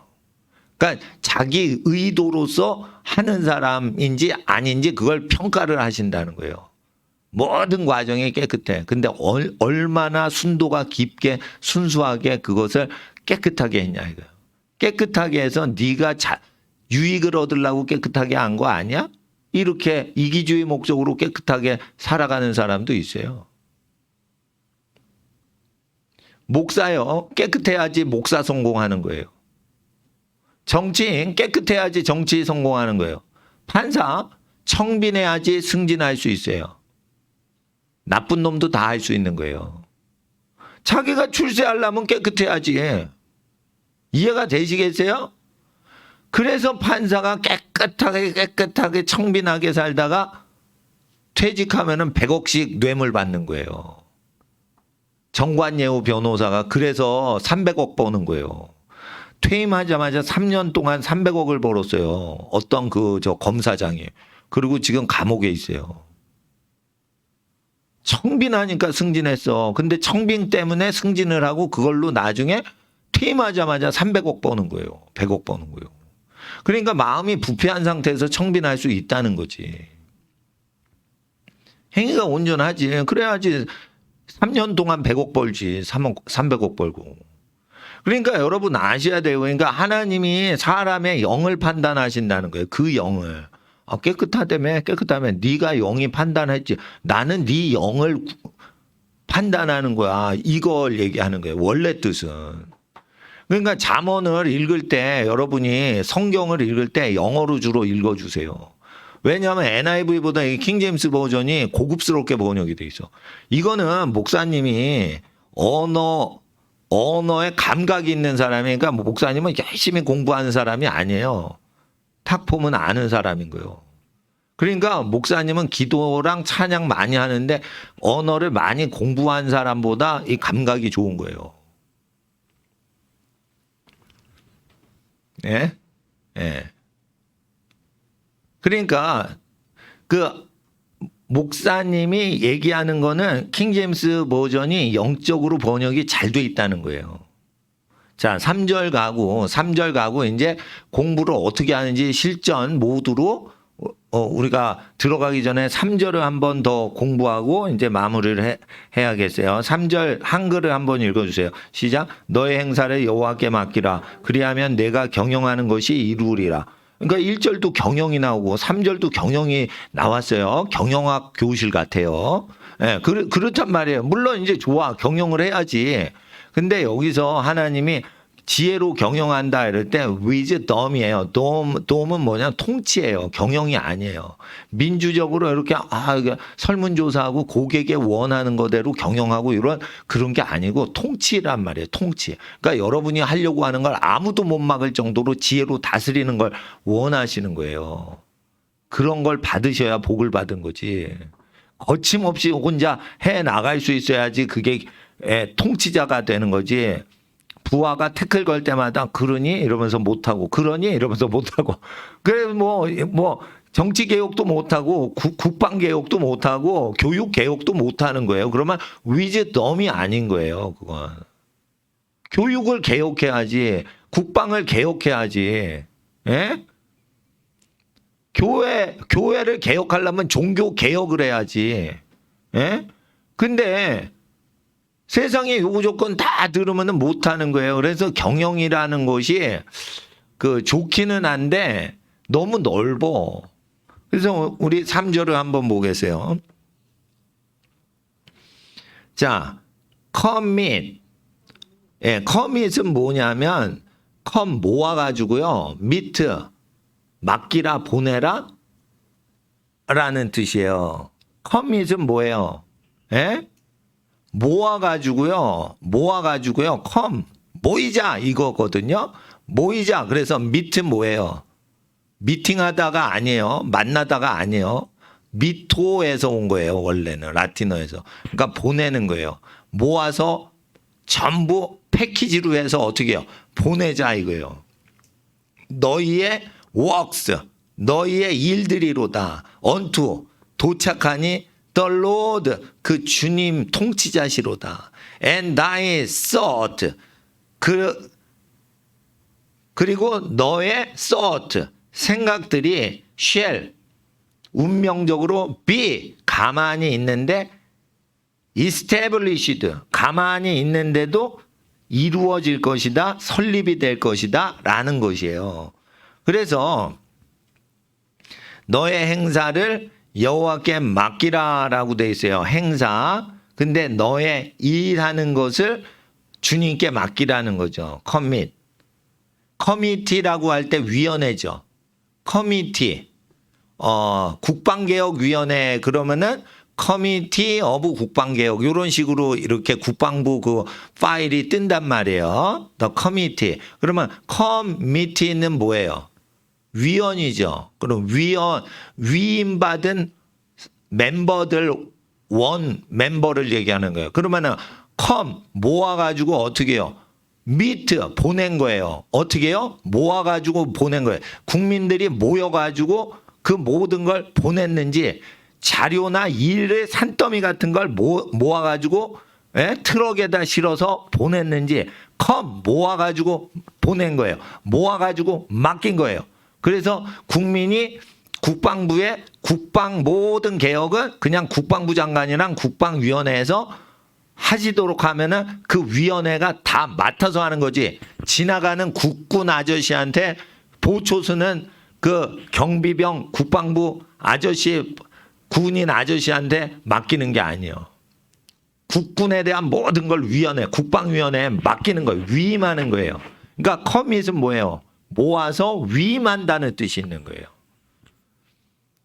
그러니까 자기 의도로서 하는 사람인지 아닌지 그걸 평가를 하신다는 거예요. 모든 과정이 깨끗해. 근데 얼마나 순도가 깊게 순수하게 그것을 깨끗하게 했냐 이거예요. 깨끗하게 해서 네가 유익을 얻으려고 깨끗하게 한 거 아니야? 이렇게 이기주의 목적으로 깨끗하게 살아가는 사람도 있어요. 목사요. 깨끗해야지 목사 성공하는 거예요. 정치인 깨끗해야지 정치 성공하는 거예요. 판사 청빈해야지 승진할 수 있어요. 나쁜 놈도 다 할 수 있는 거예요. 자기가 출세하려면 깨끗해야지. 이해가 되시겠어요? 그래서 판사가 깨끗하게 청빈하게 살다가 퇴직하면은 100억씩 뇌물 받는 거예요. 정관예우 변호사가 그래서 300억 버는 거예요. 퇴임하자마자 3년 동안 300억을 벌었어요. 어떤 검사장이. 그리고 지금 감옥에 있어요. 청빈하니까 승진했어. 근데 청빈 때문에 승진을 하고 그걸로 나중에 퇴임하자마자 300억 버는 거예요. 100억 버는 거예요. 그러니까 마음이 부패한 상태에서 청빈할 수 있다는 거지. 행위가 온전하지. 그래야지 3년 동안 100억 벌지. 300억 벌고. 그러니까 여러분 아셔야 돼요. 그러니까 하나님이 사람의 영을 판단하신다는 거예요. 그 영을. 깨끗하다며 네가 영이 판단했지. 나는 네 영을 판단하는 거야. 이걸 얘기하는 거예요. 원래 뜻은. 그러니까 잠언을 읽을 때 여러분이 성경을 읽을 때 영어로 주로 읽어주세요. 왜냐하면 NIV보다 이 킹제임스 버전이 고급스럽게 번역이 돼 있어. 이거는 목사님이 언어에 감각이 있는 사람이니까 목사님은 열심히 공부하는 사람이 아니에요. 탁 보면 아는 사람인 거예요. 그러니까 목사님은 기도랑 찬양 많이 하는데 언어를 많이 공부한 사람보다 이 감각이 좋은 거예요. 예? 예. 그러니까 목사님이 얘기하는 거는 킹제임스 버전이 영적으로 번역이 잘 돼 있다는 거예요. 자, 3절 가고 이제 공부를 어떻게 하는지 실전 모드로 우리가 들어가기 전에 3절을 한 번 더 공부하고 이제 마무리를 해야겠어요. 3절 한글을 한번 읽어주세요. 시작. 너의 행사를 여호와께 맡기라. 그리하면 내가 경영하는 것이 이루리라. 그러니까 1절도 경영이 나오고 3절도 경영이 나왔어요. 경영학 교실 같아요. 예, 그렇단 말이에요. 물론 이제 좋아. 경영을 해야지. 근데 여기서 하나님이 지혜로 경영한다 이럴 때 wisdom이에요. dom은 뭐냐? 통치예요. 경영이 아니에요. 민주적으로 이렇게 설문조사하고 고객의 원하는 거대로 경영하고 이런 그런 게 아니고 통치란 말이에요. 통치. 그러니까 여러분이 하려고 하는 걸 아무도 못 막을 정도로 지혜로 다스리는 걸 원하시는 거예요. 그런 걸 받으셔야 복을 받은 거지. 거침없이 혼자 해 나갈 수 있어야지 그게 통치자가 되는 거지. 부하가 태클 걸 때마다 그러니 이러면서 못하고 그러니 이러면서 못하고 그래 뭐 정치 개혁도 못하고 국방 개혁도 못하고 교육 개혁도 못하는 거예요. 그러면 위즈덤이 아닌 거예요. 그건 교육을 개혁해야지 국방을 개혁해야지. 예? 교회를 개혁하려면 종교 개혁을 해야지. 예? 근데 세상에 요구 조건 다 들으면 못하는 거예요. 그래서 경영이라는 것이 좋기는 한데 너무 넓어. 그래서 우리 3절을 한번 보겠어요. 자, commit. 예, commit은 뭐냐면 모아가지고요. mit, 맡기라, 보내라 라는 뜻이에요. commit은 뭐예요? 예? 모아가지고요, 모이자 이거거든요. 모이자. 그래서 미트 뭐예요? 미팅하다가 아니에요. 만나다가 아니에요. 미토에서 온 거예요. 원래는 라틴어에서. 그러니까 보내는 거예요. 모아서 전부 패키지로 해서 어떻게 해요? 보내자 이거예요. 너희의 works, 너희의 일들이로다. unto, 도착하니 the Lord, 그 주님 통치자시로다. And thy thought, 그리고 너의 thought, 생각들이 shall, 운명적으로 be, 가만히 있는데 established, 가만히 있는데도 이루어질 것이다, 설립이 될 것이다 라는 것이에요. 그래서 너의 행사를 여호와께 맡기라라고 돼 있어요. 행사. 근데 너의 일하는 것을 주님께 맡기라는 거죠. commit. 커미티라고 할 때 위원회죠. 커미티. 국방개혁위원회 그러면은 커미티 오브 국방개혁 이런 식으로 이렇게 국방부 그 파일이 뜬단 말이에요. The committee. 그러면 커미티는 뭐예요? 위원이죠. 그럼 위임받은 멤버들 원 멤버를 얘기하는 거예요. 그러면은 모아가지고 어떻게 해요? meet 보낸 거예요. 어떻게 해요? 모아가지고 보낸 거예요. 국민들이 모여가지고 그 모든 걸 보냈는지 자료나 일의 산더미 같은 걸 모아가지고 트럭에다 실어서 보냈는지 모아가지고 보낸 거예요. 모아가지고 맡긴 거예요. 그래서 국민이 국방부의 국방 모든 개혁은 그냥 국방부 장관이랑 국방위원회에서 하시도록 하면은 그 위원회가 다 맡아서 하는 거지. 지나가는 국군 아저씨한테 보초수는 그 경비병 국방부 아저씨 군인 아저씨한테 맡기는 게 아니에요. 국군에 대한 모든 걸 위원회, 국방위원회에 맡기는 거예요. 위임하는 거예요. 그러니까 커밋은 뭐예요? 모아서 위임한다는 뜻이 있는 거예요.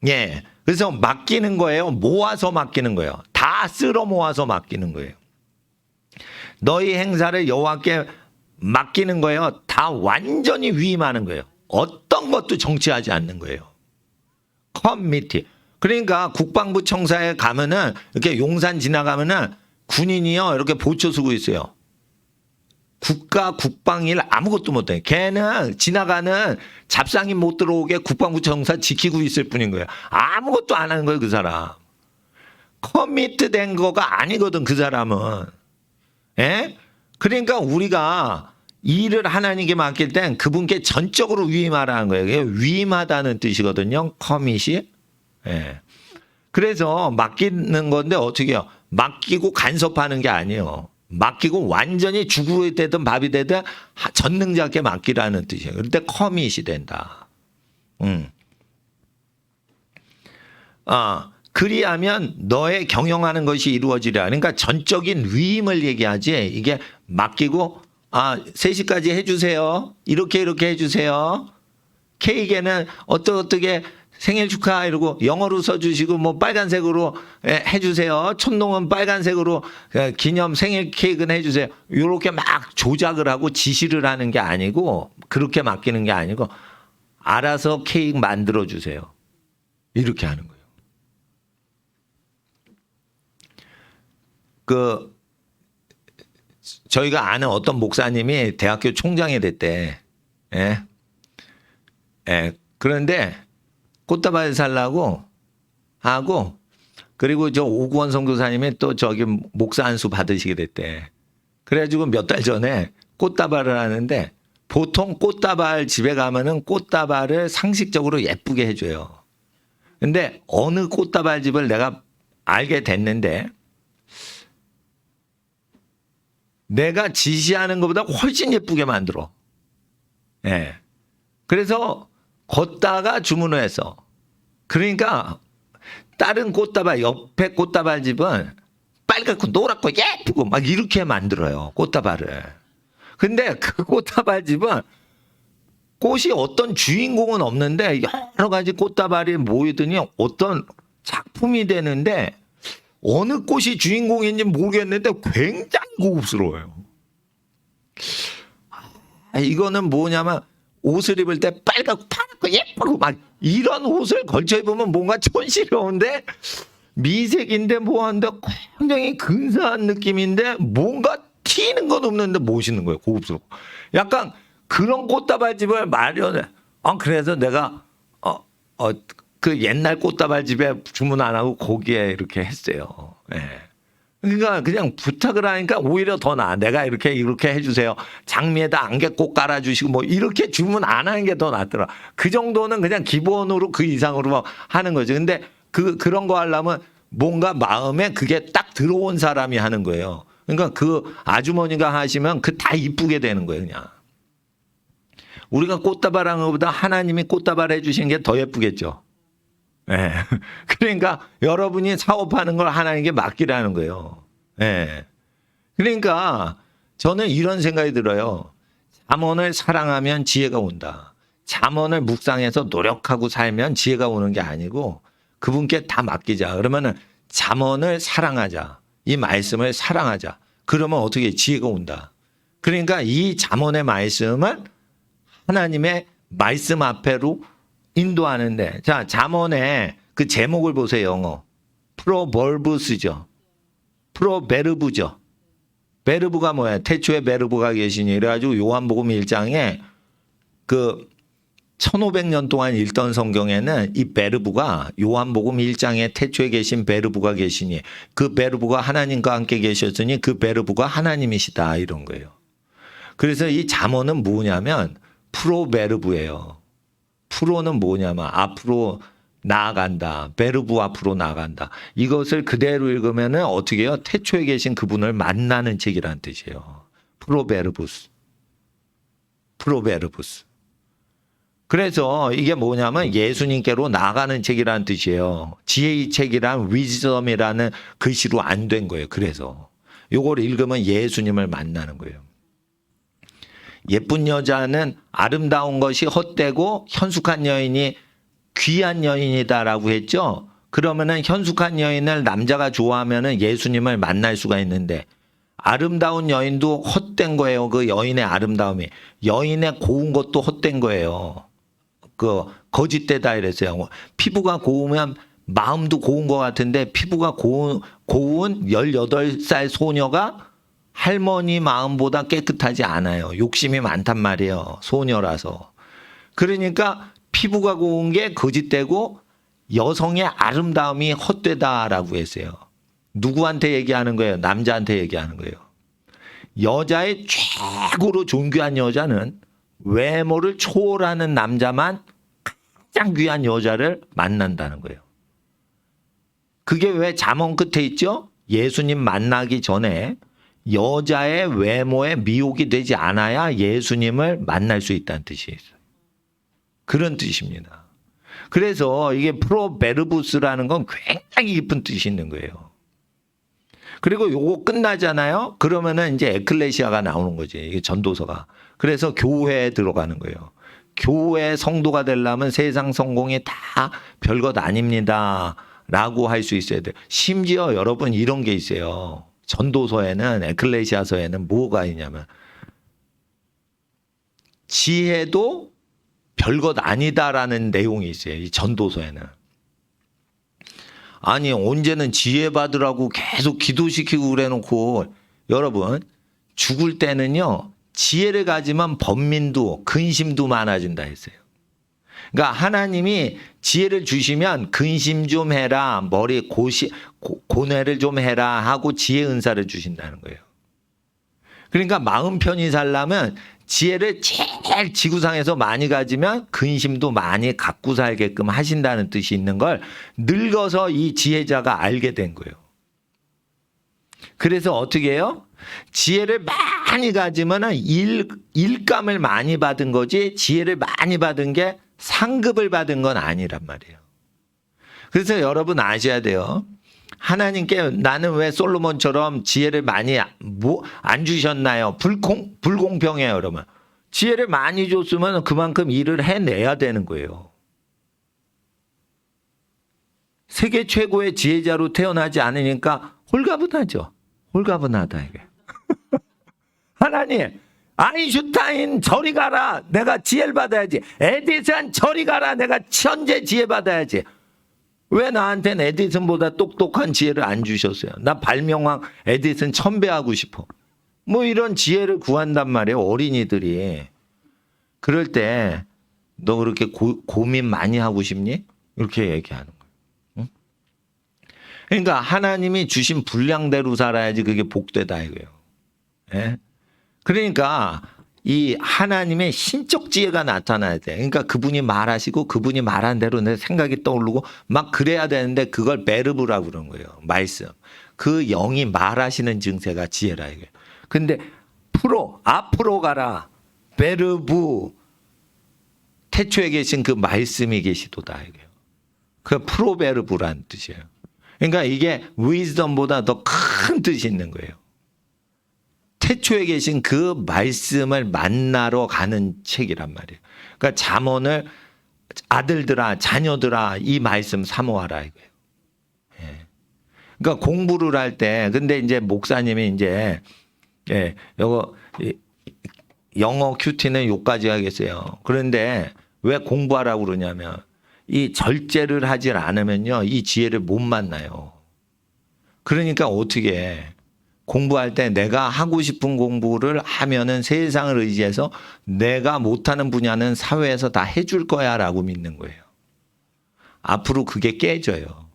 예. 그래서 맡기는 거예요. 모아서 맡기는 거예요. 다 쓸어 모아서 맡기는 거예요. 너희 행사를 여호와께 맡기는 거예요. 다 완전히 위임하는 거예요. 어떤 것도 정치하지 않는 거예요. 커미티. 그러니까 국방부 청사에 가면은 이렇게 용산 지나가면은 군인이요 이렇게 보초 쓰고 있어요. 국가 국방일 아무것도 못해. 걔는 지나가는 잡상인 못 들어오게 국방부 청사 지키고 있을 뿐인 거예요. 아무것도 안 하는 거예요, 그 사람. 커미트 된 거가 아니거든, 그 사람은. 예? 그러니까 우리가 일을 하나님께 맡길 땐 그분께 전적으로 위임하라는 거예요. 그게 위임하다는 뜻이거든요, 커밋이. 예. 그래서 맡기는 건데 어떻게 해요? 맡기고 간섭하는 게 아니에요. 맡기고 완전히 죽이 되든 밥이 되든 전능자께 맡기라는 뜻이에요. 그럴 때 커밋이 된다. 그리하면 너의 경영하는 것이 이루어지리라. 그러니까 전적인 위임을 얘기하지. 이게 맡기고 3시까지 해주세요. 이렇게 해주세요. 케이크에는 어떻게 생일 축하 이러고 영어로 써주시고 뭐 빨간색으로 해주세요. 촛농은 빨간색으로 기념 생일 케이크는 해주세요. 이렇게 막 조작을 하고 지시를 하는 게 아니고 그렇게 맡기는 게 아니고 알아서 케이크 만들어 주세요. 이렇게 하는 거예요. 저희가 아는 어떤 목사님이 대학교 총장이 됐대. 그런데 꽃다발 살라고 하고 그리고 저 오구원 선교사님이 또 저기 목사 안수 받으시게 됐대. 그래가지고 몇 달 전에 꽃다발을 하는데 보통 꽃다발 집에 가면은 꽃다발을 상식적으로 예쁘게 해줘요. 근데 어느 꽃다발 집을 내가 알게 됐는데 내가 지시하는 것보다 훨씬 예쁘게 만들어. 그래서 걷다가 주문을 했어. 그러니까 다른 꽃다발 옆에 꽃다발 집은 빨갛고 노랗고 예쁘고 막 이렇게 만들어요. 꽃다발을. 근데 그 꽃다발 집은 꽃이 어떤 주인공은 없는데 여러 가지 꽃다발이 모이더니 어떤 작품이 되는데 어느 꽃이 주인공인지 모르겠는데 굉장히 고급스러워요. 이거는 뭐냐면 옷을 입을 때 빨갛고 파랗고 예쁘고 막 이런 옷을 걸쳐 입으면 뭔가 촌스러운데 미색인데 뭐한데 굉장히 근사한 느낌인데 뭔가 튀는 건 없는데 멋있는 거예요. 고급스럽고. 약간 그런 꽃다발집을 마련해. 그래서 내가 그 옛날 꽃다발 집에 주문 안 하고 거기에 이렇게 했어요. 그러니까 그냥 부탁을 하니까 오히려 더 나아. 내가 이렇게 해주세요. 장미에다 안개꽃 깔아주시고 뭐 이렇게 주문 안 하는 게 더 낫더라. 그 정도는 그냥 기본으로 그 이상으로 하는 거죠. 근데 그런 거 하려면 뭔가 마음에 그게 딱 들어온 사람이 하는 거예요. 그러니까 그 아주머니가 하시면 그 다 이쁘게 되는 거예요, 그냥. 우리가 꽃다발 하는 것보다 하나님이 꽃다발 해주신 게 더 예쁘겠죠. 그러니까 여러분이 사업하는 걸 하나님께 맡기라는 거예요. 그러니까 저는 이런 생각이 들어요. 잠언을 사랑하면 지혜가 온다. 잠언을 묵상해서 노력하고 살면 지혜가 오는 게 아니고 그분께 다 맡기자. 그러면은 잠언을 사랑하자. 이 말씀을 사랑하자. 그러면 어떻게 지혜가 온다. 그러니까 이 잠언의 말씀을 하나님의 말씀 앞에로 인도하는데, 자, 잠언의 그 제목을 보세요, 영어. 프로벌브스죠. 프로베르브죠. 베르브가 뭐야? 태초에 베르브가 계시니. 그래가지고 요한복음 1장에 그 1500년 동안 읽던 성경에는 이 베르브가 요한복음 1장에 태초에 계신 베르브가 계시니 그 베르브가 하나님과 함께 계셨으니 그 베르브가 하나님이시다. 이런 거예요. 그래서 이 잠언은 뭐냐면 프로베르브예요. 프로는 뭐냐면 앞으로 나아간다. 베르브 앞으로 나아간다. 이것을 그대로 읽으면 어떻게 해요? 태초에 계신 그분을 만나는 책이라는 뜻이에요. 프로베르브스. 프로베르브스. 그래서 이게 뭐냐면 예수님께로 나아가는 책이라는 뜻이에요. 지혜의 책이란 위즈덤이라는 글씨로 안 된 거예요. 그래서 이걸 읽으면 예수님을 만나는 거예요. 예쁜 여자는 아름다운 것이 헛되고 현숙한 여인이 귀한 여인이다라고 했죠. 그러면은 현숙한 여인을 남자가 좋아하면은 예수님을 만날 수가 있는데 아름다운 여인도 헛된 거예요. 그 여인의 아름다움이. 여인의 고운 것도 헛된 거예요. 그 거짓되다 이랬어요. 피부가 고우면 마음도 고운 것 같은데 피부가 고운 18살 소녀가 할머니 마음보다 깨끗하지 않아요. 욕심이 많단 말이에요. 소녀라서. 그러니까 피부가 고운 게 거짓되고 여성의 아름다움이 헛되다라고 했어요. 누구한테 얘기하는 거예요? 남자한테 얘기하는 거예요. 여자의 최고로 존귀한 여자는 외모를 초월하는 남자만 가장 귀한 여자를 만난다는 거예요. 그게 왜 잠언 끝에 있죠? 예수님 만나기 전에 여자의 외모에 미혹이 되지 않아야 예수님을 만날 수 있다는 뜻이에요. 그런 뜻입니다. 그래서 이게 프로베르부스라는 건 굉장히 깊은 뜻이 있는 거예요. 그리고 요거 끝나잖아요. 그러면은 이제 에클레시아가 나오는 거지. 이게 전도서가. 그래서 교회에 들어가는 거예요. 교회 성도가 되려면 세상 성공이 다 별것 아닙니다. 라고 할 수 있어야 돼요. 심지어 여러분 이런 게 있어요. 전도서에는, 에클레시아서에는 뭐가 있냐면 지혜도 별것 아니다라는 내용이 있어요. 이 전도서에는. 아니 언제는 지혜 받으라고 계속 기도시키고 그래놓고 여러분 죽을 때는요. 지혜를 가지면 번민도 근심도 많아진다 했어요. 그러니까 하나님이 지혜를 주시면 근심 좀 해라, 머리 고뇌를 좀 해라 하고 지혜 은사를 주신다는 거예요. 그러니까 마음 편히 살려면 지혜를 제일 지구상에서 많이 가지면 근심도 많이 갖고 살게끔 하신다는 뜻이 있는 걸 늙어서 이 지혜자가 알게 된 거예요. 그래서 어떻게 해요? 지혜를 많이 가지면 일감을 많이 받은 거지 지혜를 많이 받은 게 상급을 받은 건 아니란 말이에요. 그래서 여러분 아셔야 돼요. 하나님께 나는 왜 솔로몬처럼 지혜를 많이 안 주셨나요? 불공평해요, 여러분. 지혜를 많이 줬으면 그만큼 일을 해내야 되는 거예요. 세계 최고의 지혜자로 태어나지 않으니까 홀가분하죠. 홀가분하다 이게. 하나님, 아인슈타인 저리 가라. 내가 지혜를 받아야지. 에디슨 저리 가라. 내가 천재 지혜 받아야지. 왜 나한테는 에디슨보다 똑똑한 지혜를 안 주셨어요? 나 발명왕 에디슨 1000배 하고 싶어. 뭐 이런 지혜를 구한단 말이에요. 어린이들이. 그럴 때 너 그렇게 고민 많이 하고 싶니? 이렇게 얘기하는 거예요. 응? 그러니까 하나님이 주신 분량대로 살아야지 그게 복되다 이거예요. 예? 그러니까 이 하나님의 신적 지혜가 나타나야 돼. 그러니까 그분이 말하시고 그분이 말한 대로 내 생각이 떠오르고 막 그래야 되는데 그걸 베르브라고 그러는 거예요. 말씀. 그 영이 말하시는 증세가 지혜라 이게. 근데 앞으로 가라. 베르브. 태초에 계신 그 말씀이 계시도다 이게요. 그 프로베르브라는 뜻이에요. 그러니까 이게 위즈덤보다 더 큰 뜻이 있는 거예요. 태초에 계신 그 말씀을 만나러 가는 책이란 말이에요. 그러니까 잠언을 아들들아, 자녀들아, 이 말씀 사모하라 이거예요. 예. 그러니까 공부를 할 때, 근데 이제 목사님이 이제, 예, 영어 큐티는 요까지 하겠어요. 그런데 왜 공부하라고 그러냐면, 이 절제를 하지 않으면요, 이 지혜를 못 만나요. 그러니까 어떻게 해? 공부할 때 내가 하고 싶은 공부를 하면은 세상을 의지해서 내가 못하는 분야는 사회에서 다 해줄 거야 라고 믿는 거예요. 앞으로 그게 깨져요.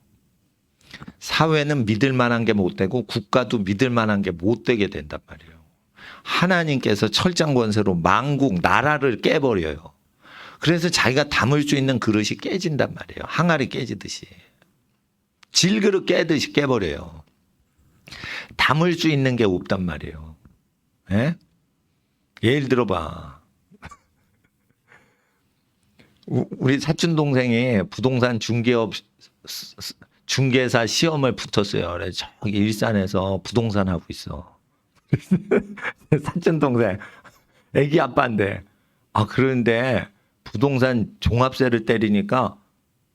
사회는 믿을 만한 게 못 되고 국가도 믿을 만한 게 못 되게 된단 말이에요. 하나님께서 철장권세로 만국, 나라를 깨버려요. 그래서 자기가 담을 수 있는 그릇이 깨진단 말이에요. 항아리 깨지듯이. 질그릇 깨듯이 깨버려요. 담을 수 있는 게 없단 말이에요. 예? 예를 들어봐. 우리 사촌 동생이 부동산 중개사 시험을 붙었어요. 그래서 저기 일산에서 부동산 하고 있어. 사촌 동생, 애기 아빠인데. 그런데 부동산 종합세를 때리니까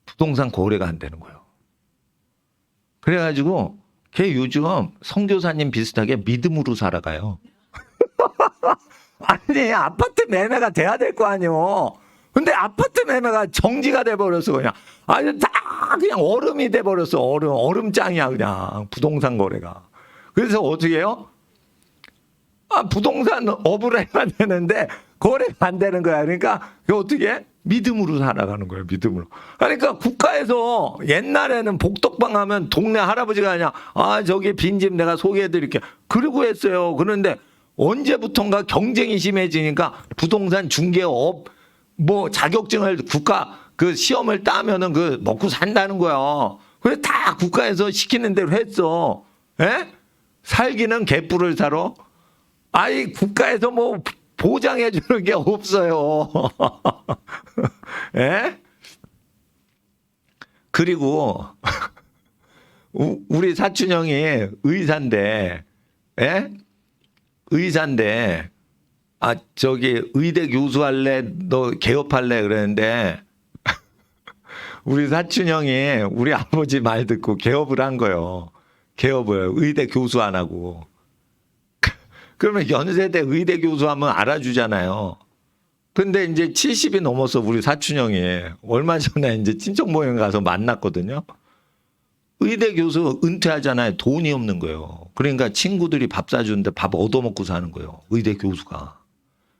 부동산 거래가 안 되는 거예요. 그래가지고 걔 요즘 선교사님 비슷하게 믿음으로 살아가요. 아니 아파트 매매가 돼야 될 거 아니요. 근데 아파트 매매가 정지가 돼버렸어 그냥. 아니 다 그냥 얼음이 돼버렸어. 얼음장이야 그냥 부동산 거래가. 그래서 어떻게 해요? 부동산 업을 해야 되는데 거래가 안 되는 거야. 그러니까 어떻게 해? 믿음으로 살아가는 거예요. 믿음으로. 그러니까 국가에서 옛날에는 복덕방 하면 동네 할아버지가 그냥 저기 빈집 내가 소개해드릴게. 그러고 했어요. 그런데 언제부턴가 경쟁이 심해지니까 부동산 중개업 뭐 자격증을 국가 그 시험을 따면은 그 먹고 산다는 거야. 그래 다 국가에서 시키는 대로 했어. 예? 살기는 개뿔을 사러. 국가에서 뭐 보장해 주는 게 없어요. 예? 그리고 우리 사촌 형이 의사인데, 예? 의사인데, 아, 저기 의대 교수 할래? 너 개업할래? 그랬는데, 우리 사촌 형이 우리 아버지 말 듣고 개업을 한 거예요. 개업을. 의대 교수 안 하고. 그러면 연세대 의대 교수 하면 알아주잖아요. 근데 이제 70이 넘어서 우리 사촌 형이 얼마 전에 이제 친척 모임 가서 만났거든요. 의대 교수 은퇴하잖아요. 돈이 없는 거예요. 그러니까 친구들이 밥 사주는데 밥 얻어먹고 사는 거예요. 의대 교수가.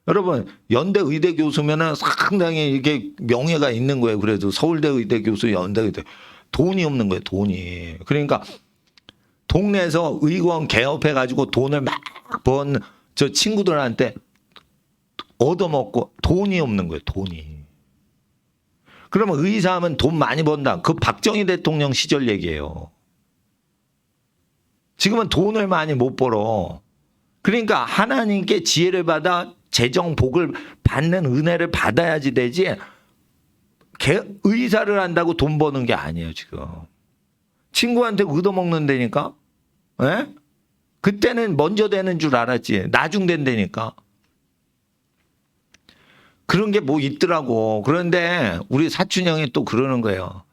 여러분, 연대 의대 교수면은 상당히 이게 명예가 있는 거예요. 그래도 서울대 의대 교수, 연대 의대. 돈이 없는 거예요. 돈이. 그러니까 동네에서 의원 개업해가지고 돈을 막 번 저 친구들한테 얻어먹고 돈이 없는 거예요. 돈이. 그러면 의사하면 돈 많이 번다. 그 박정희 대통령 시절 얘기예요. 지금은 돈을 많이 못 벌어. 그러니까 하나님께 지혜를 받아 재정 복을 받는 은혜를 받아야지 되지. 의사를 한다고 돈 버는 게 아니에요. 지금. 친구한테 얻어먹는 데니까. 예? 그때는 먼저 되는 줄 알았지. 나중 된다니까. 그런 게 뭐 있더라고. 그런데 우리 사촌 형이 또 그러는 거예요.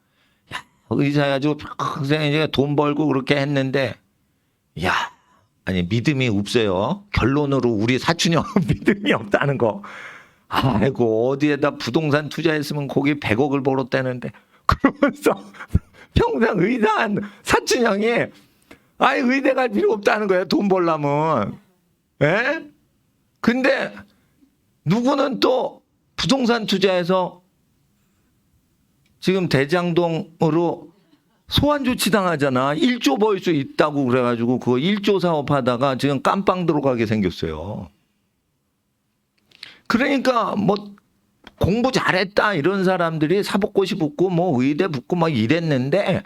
야, 의사야지고 평생 이제 돈 벌고 그렇게 했는데, 야, 아니 믿음이 없어요. 결론으로 우리 사촌 형은 믿음이 없다는 거. 아이고 어디에다 부동산 투자했으면 거기 100억을 벌었다는데 그러면서 평생 의사한 사촌 형이 아예 의대 갈 필요 없다는 거예요. 돈 벌려면. 예? 근데 누구는 또 부동산 투자해서 지금 대장동으로 소환 조치 당하잖아. 1조 벌 수 있다고 그래가지고 그거 1조 사업하다가 지금 깜빵 들어가게 생겼어요. 그러니까 뭐 공부 잘했다 이런 사람들이 사법고시 붙고 뭐 의대 붙고 막 이랬는데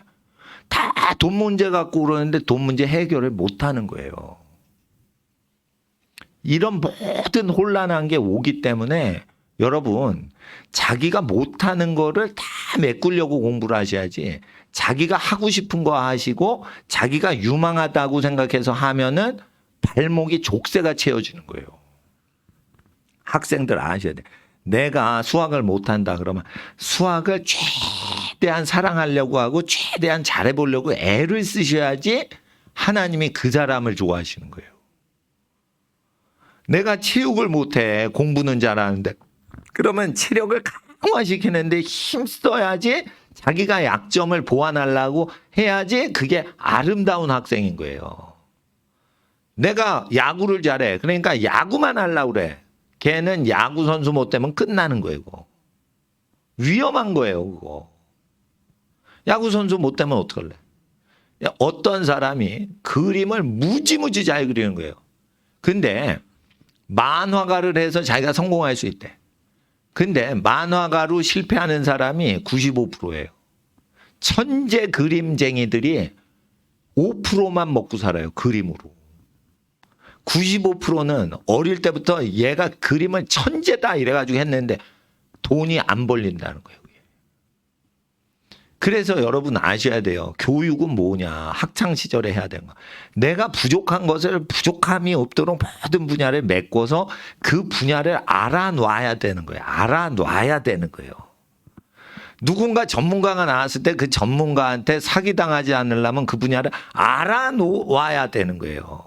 다 돈 문제 갖고 그러는데 돈 문제 해결을 못하는 거예요. 이런 모든 혼란한 게 오기 때문에 여러분 자기가 못하는 거를 다 메꾸려고 공부를 하셔야지 자기가 하고 싶은 거 하시고 자기가 유망하다고 생각해서 하면은 발목이 족쇄가 채워지는 거예요. 학생들 아셔야 돼. 내가 수학을 못한다 그러면 수학을 최대한 사랑하려고 하고 최대한 잘해보려고 애를 쓰셔야지 하나님이 그 사람을 좋아하시는 거예요. 내가 체육을 못해 공부는 잘하는데 그러면 체력을 강화시키는데 힘써야지 자기가 약점을 보완하려고 해야지 그게 아름다운 학생인 거예요. 내가 야구를 잘해. 그러니까 야구만 하려고 그래. 걔는 야구 선수 못 되면 끝나는 거예요. 그거. 위험한 거예요. 그거. 야구 선수 못 되면 어떡할래? 어떤 사람이 그림을 무지무지 잘 그리는 거예요. 근데 만화가를 해서 자기가 성공할 수 있대. 근데 만화가로 실패하는 사람이 95%예요. 천재 그림쟁이들이 5%만 먹고 살아요. 그림으로. 95%는 어릴 때부터 얘가 그림을 천재다 이래가지고 했는데 돈이 안 벌린다는 거예요. 그래서 여러분 아셔야 돼요. 교육은 뭐냐. 학창시절에 해야 되는 거. 내가 부족한 것을 부족함이 없도록 모든 분야를 메꿔서 그 분야를 알아놔야 되는 거예요. 알아놔야 되는 거예요. 누군가 전문가가 나왔을 때 그 전문가한테 사기당하지 않으려면 그 분야를 알아놓아야 되는 거예요.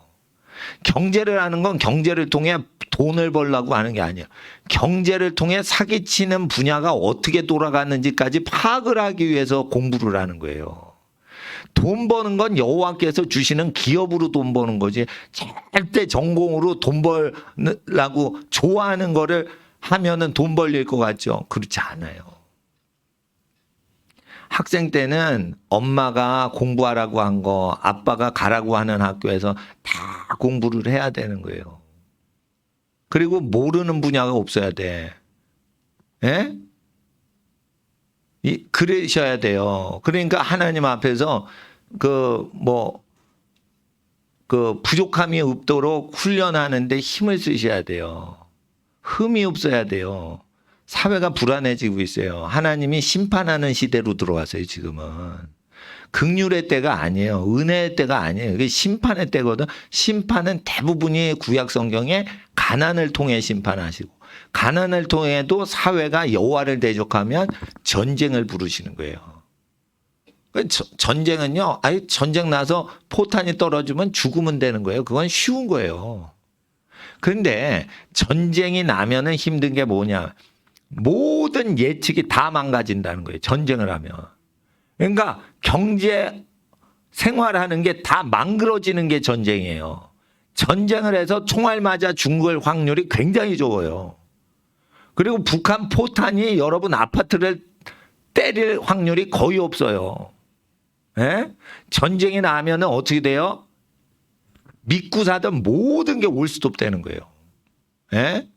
경제를 하는 건 경제를 통해 돈을 벌려고 하는 게 아니에요. 경제를 통해 사기치는 분야가 어떻게 돌아가는지까지 파악을 하기 위해서 공부를 하는 거예요. 돈 버는 건 여호와께서 주시는 기업으로 돈 버는 거지 절대 전공으로 돈 벌려고 좋아하는 거를 하면은 돈 벌릴 것 같죠? 그렇지 않아요. 학생 때는 엄마가 공부하라고 한 거, 아빠가 가라고 하는 학교에서 다 공부를 해야 되는 거예요. 그리고 모르는 분야가 없어야 돼. 예? 그러셔야 돼요. 그러니까 하나님 앞에서 부족함이 없도록 훈련하는데 힘을 쓰셔야 돼요. 흠이 없어야 돼요. 사회가 불안해지고 있어요. 하나님이 심판하는 시대로 들어왔어요, 지금은. 긍휼의 때가 아니에요. 은혜의 때가 아니에요. 이게 심판의 때거든. 심판은 대부분이 구약 성경에 가난을 통해 심판하시고, 가난을 통해도 사회가 여호와를 대적하면 전쟁을 부르시는 거예요. 전쟁은요, 아니 전쟁 나서 포탄이 떨어지면 죽으면 되는 거예요. 그건 쉬운 거예요. 그런데 전쟁이 나면은 힘든 게 뭐냐? 모든 예측이 다 망가진다는 거예요. 전쟁을 하면. 그러니까 경제 생활하는 게 다 망그러지는 게 전쟁이에요. 전쟁을 해서 총알 맞아 죽을 확률이 굉장히 적어요. 그리고 북한 포탄이 여러분 아파트를 때릴 확률이 거의 없어요. 예? 전쟁이 나면 어떻게 돼요? 믿고 사던 모든 게 올스톱 되는 거예요. 예?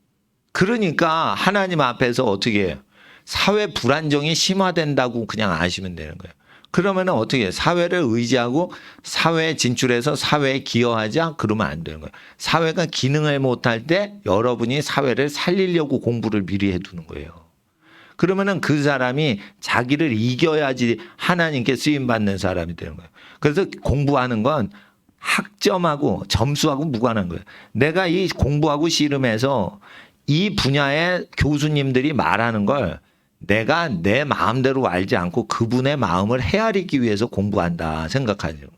그러니까 하나님 앞에서 어떻게 해요? 사회 불안정이 심화된다고 그냥 아시면 되는 거예요. 그러면 어떻게 해요? 사회를 의지하고 사회에 진출해서 사회에 기여하자? 그러면 안 되는 거예요. 사회가 기능을 못할 때 여러분이 사회를 살리려고 공부를 미리 해두는 거예요. 그러면은 그 사람이 자기를 이겨야지 하나님께 쓰임받는 사람이 되는 거예요. 그래서 공부하는 건 학점하고 점수하고 무관한 거예요. 내가 이 공부하고 씨름해서 이 분야의 교수님들이 말하는 걸 내가 내 마음대로 알지 않고 그분의 마음을 헤아리기 위해서 공부한다 생각하는 거예요.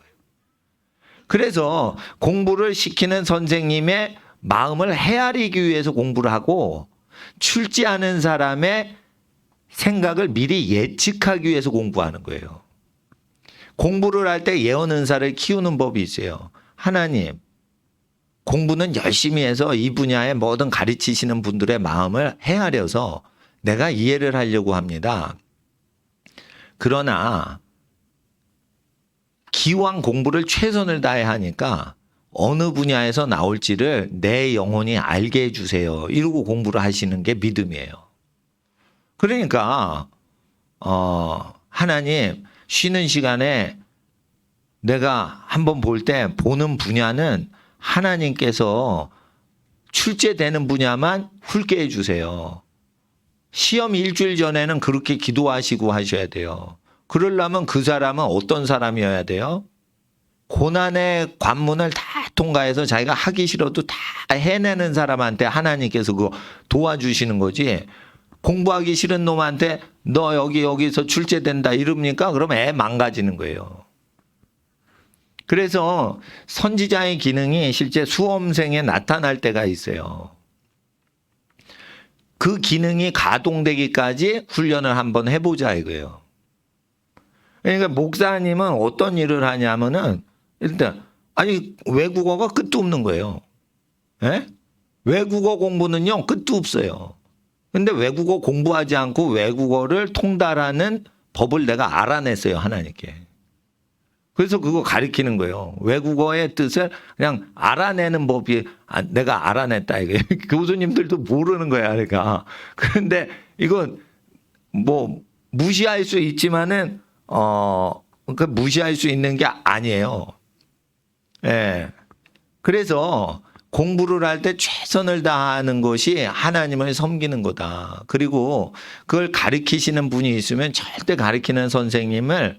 그래서 공부를 시키는 선생님의 마음을 헤아리기 위해서 공부를 하고 출제하는 사람의 생각을 미리 예측하기 위해서 공부하는 거예요. 공부를 할 때 예언 은사를 키우는 법이 있어요. 하나님, 공부는 열심히 해서 이 분야에 뭐든 가르치시는 분들의 마음을 헤아려서 내가 이해를 하려고 합니다. 그러나 기왕 공부를 최선을 다해 하니까 어느 분야에서 나올지를 내 영혼이 알게 해주세요. 이러고 공부를 하시는 게 믿음이에요. 그러니까 하나님 쉬는 시간에 내가 한번 볼 때 보는 분야는 하나님께서 출제되는 분야만 훑게 해주세요. 시험 일주일 전에는 그렇게 기도하시고 하셔야 돼요. 그러려면 그 사람은 어떤 사람이어야 돼요? 고난의 관문을 다 통과해서 자기가 하기 싫어도 다 해내는 사람한테 하나님께서 그거 도와주시는 거지. 공부하기 싫은 놈한테 너 여기서 출제된다 이럽니까? 그러면 애 망가지는 거예요. 그래서 선지자의 기능이 실제 수험생에 나타날 때가 있어요. 그 기능이 가동되기까지 훈련을 한번 해보자 이거예요. 그러니까 목사님은 어떤 일을 하냐면은 일단 아니 외국어가 끝도 없는 거예요. 예? 외국어 공부는요 끝도 없어요. 근데 외국어 공부하지 않고 외국어를 통달하는 법을 내가 알아냈어요, 하나님께. 그래서 그거 가르치는 거예요. 외국어의 뜻을 그냥 알아내는 법이 내가 알아냈다 이게 교수님들도 모르는 거야, 그러니까. 그런데 이건 뭐 무시할 수 있지만은 그러니까 무시할 수 있는 게 아니에요. 예. 그래서 공부를 할 때 최선을 다하는 것이 하나님을 섬기는 거다. 그리고 그걸 가르치시는 분이 있으면 절대 가르치는 선생님을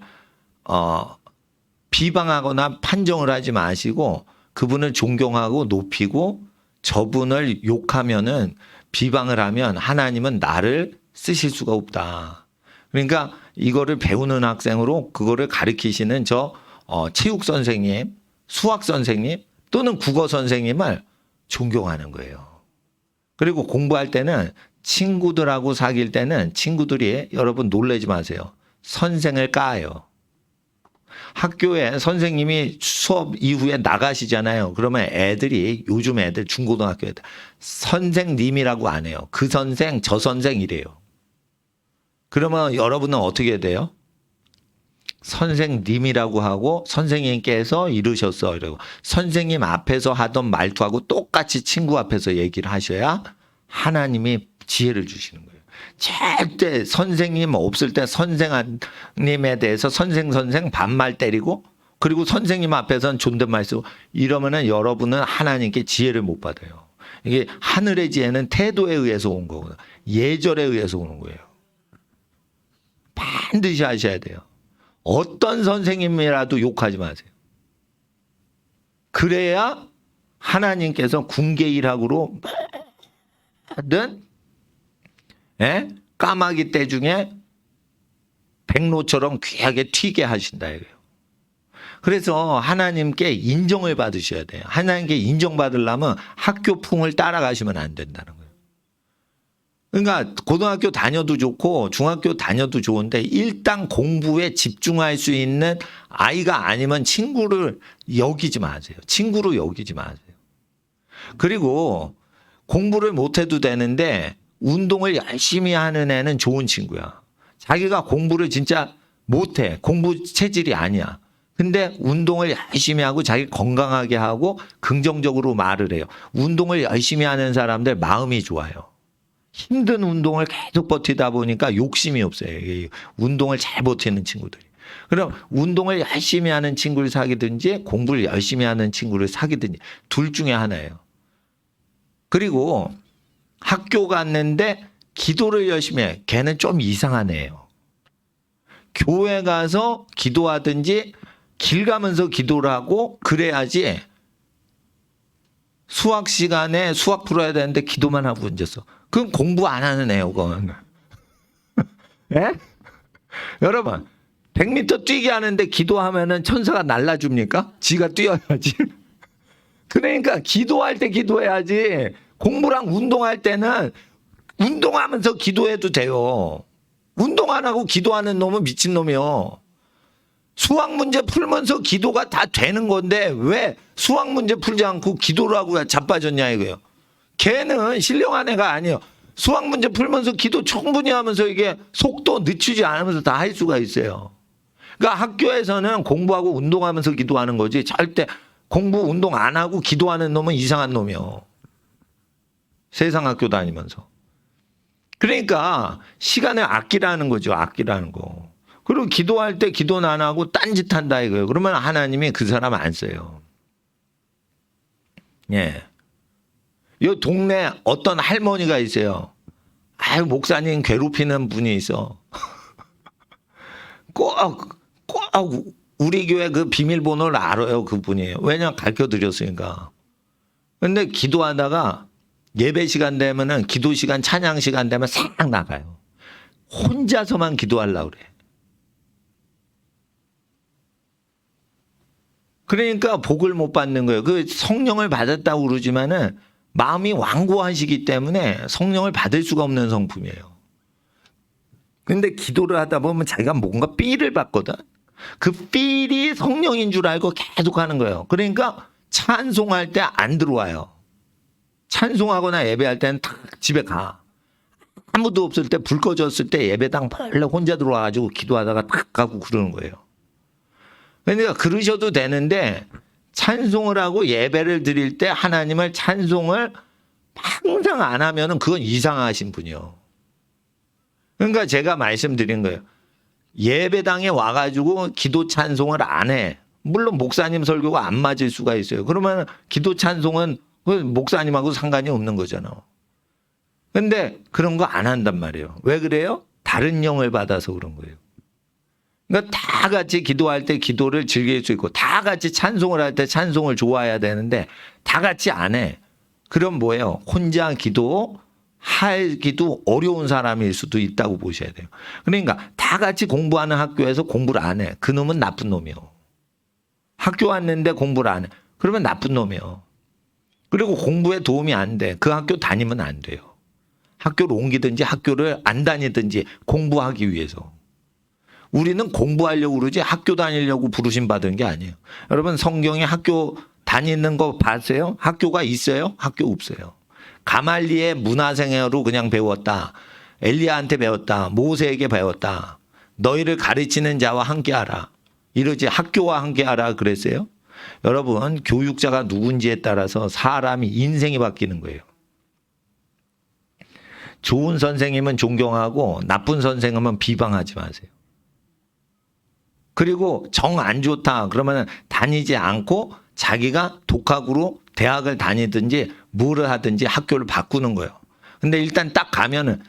비방하거나 판정을 하지 마시고 그분을 존경하고 높이고 저분을 욕하면은 비방을 하면 하나님은 나를 쓰실 수가 없다. 그러니까 이거를 배우는 학생으로 그거를 가르치시는 체육 선생님, 수학 선생님 또는 국어 선생님을 존경하는 거예요. 그리고 공부할 때는 친구들하고 사귈 때는 친구들이 여러분 놀라지 마세요. 선생을 까요. 학교에 선생님이 수업 이후에 나가시잖아요. 그러면 애들이 요즘 애들 중고등학교 애들 선생님이라고 안 해요. 그 선생 저 선생 이래요. 그러면 여러분은 어떻게 해야 돼요? 선생님이라고 하고 선생님께서 이러셨어 이러고 선생님 앞에서 하던 말투하고 똑같이 친구 앞에서 얘기를 하셔야 하나님이 지혜를 주시는 거예요. 절대 선생님 없을 때 선생님에 대해서 선생 반말 때리고 그리고 선생님 앞에서는 존댓말 쓰고 이러면은 여러분은 하나님께 지혜를 못 받아요. 이게 하늘의 지혜는 태도에 의해서 온 거구나. 예절에 의해서 오는 거예요. 반드시 하셔야 돼요. 어떤 선생님이라도 욕하지 마세요. 그래야 하나님께서 군계일학으로 모든 까마귀 떼 중에 백로처럼 귀하게 튀게 하신다 이거예요. 그래서 하나님께 인정을 받으셔야 돼요. 하나님께 인정받으려면 학교풍을 따라가시면 안 된다는 거예요. 그러니까 고등학교 다녀도 좋고 중학교 다녀도 좋은데 일단 공부에 집중할 수 있는 아이가 아니면 친구를 여기지 마세요. 친구로 여기지 마세요. 그리고 공부를 못해도 되는데 운동을 열심히 하는 애는 좋은 친구야. 자기가 공부를 진짜 못해. 공부 체질이 아니야. 근데 운동을 열심히 하고 자기 건강하게 하고 긍정적으로 말을 해요. 운동을 열심히 하는 사람들 마음이 좋아요. 힘든 운동을 계속 버티다 보니까 욕심이 없어요. 운동을 잘 버티는 친구들이. 그럼 운동을 열심히 하는 친구를 사귀든지 공부를 열심히 하는 친구를 사귀든지 둘 중에 하나예요. 그리고 학교 갔는데 기도를 열심히 해. 걔는 좀 이상한 애예요. 교회 가서 기도하든지 길 가면서 기도를 하고 그래야지 수학 시간에 수학 풀어야 되는데 기도만 하고 앉았어. 그럼 공부 안 하는 애요, 그건. 예? 여러분, 100m 뛰게 하는데 기도하면은 천사가 날라줍니까? 지가 뛰어야지. 그러니까 기도할 때 기도해야지. 공부랑 운동할 때는 운동하면서 기도해도 돼요. 운동 안 하고 기도하는 놈은 미친놈이요. 수학 문제 풀면서 기도가 다 되는 건데 왜 수학 문제 풀지 않고 기도를 하고 자빠졌냐 이거예요. 걔는 신령한 애가 아니에요. 수학 문제 풀면서 기도 충분히 하면서 이게 속도 늦추지 않으면서 다 할 수가 있어요. 그러니까 학교에서는 공부하고 운동하면서 기도하는 거지 절대 공부 운동 안 하고 기도하는 놈은 이상한 놈이요. 세상 학교 다니면서. 그러니까 시간을 아끼라는 거죠. 아끼라는 거. 그리고 기도할 때 기도는 안 하고 딴짓 한다 이거예요. 그러면 하나님이 그 사람 안 써요. 예. 이 동네 어떤 할머니가 있어요. 아유, 목사님 괴롭히는 분이 있어. 꼭 우리 교회 그 비밀번호를 알아요. 그분이에요. 왜냐면 가르쳐 드렸으니까. 근데 기도하다가 예배 시간 되면은 기도 시간, 찬양 시간 되면 싹 나가요. 혼자서만 기도하려고 그래. 그러니까 복을 못 받는 거예요. 그 성령을 받았다고 그러지만은 마음이 완고하시기 때문에 성령을 받을 수가 없는 성품이에요. 근데 기도를 하다 보면 자기가 뭔가 삘을 받거든. 그 삘이 성령인 줄 알고 계속 하는 거예요. 그러니까 찬송할 때 안 들어와요. 찬송하거나 예배할 때는 탁 집에 가. 아무도 없을 때 불 꺼졌을 때 예배당 벌레 혼자 들어와가지고 기도하다가 탁 가고 그러는 거예요. 그러니까 그러셔도 되는데 찬송을 하고 예배를 드릴 때 하나님을 찬송을 항상 안 하면은 그건 이상하신 분이요. 그러니까 제가 말씀드린 거예요. 예배당에 와가지고 기도 찬송을 안 해. 물론 목사님 설교가 안 맞을 수가 있어요. 그러면 기도 찬송은 목사님하고 상관이 없는 거잖아. 근데 그런 거 안 한단 말이에요. 왜 그래요? 다른 영을 받아서 그런 거예요. 그러니까 다 같이 기도할 때 기도를 즐길 수 있고 다 같이 찬송을 할 때 찬송을 좋아해야 되는데 다 같이 안 해. 그럼 뭐예요? 혼자 하기도 어려운 사람일 수도 있다고 보셔야 돼요. 그러니까 다 같이 공부하는 학교에서 공부를 안 해. 그 놈은 나쁜 놈이요. 학교 왔는데 공부를 안 해. 그러면 나쁜 놈이요. 그리고 공부에 도움이 안 돼. 그 학교 다니면 안 돼요. 학교를 옮기든지 학교를 안 다니든지 공부하기 위해서. 우리는 공부하려고 그러지 학교 다니려고 부르심 받은 게 아니에요. 여러분 성경에 학교 다니는 거 봤어요? 학교가 있어요? 학교 없어요. 가말리의 문화생애로 그냥 배웠다. 엘리야한테 배웠다. 모세에게 배웠다. 너희를 가르치는 자와 함께하라. 이러지 학교와 함께하라 그랬어요? 여러분 교육자가 누군지에 따라서 사람이 인생이 바뀌는 거예요. 좋은 선생님은 존경하고 나쁜 선생님은 비방하지 마세요. 그리고 정 안 좋다 그러면 다니지 않고 자기가 독학으로 대학을 다니든지 뭐를 하든지 학교를 바꾸는 거예요. 근데 일단 딱 가면은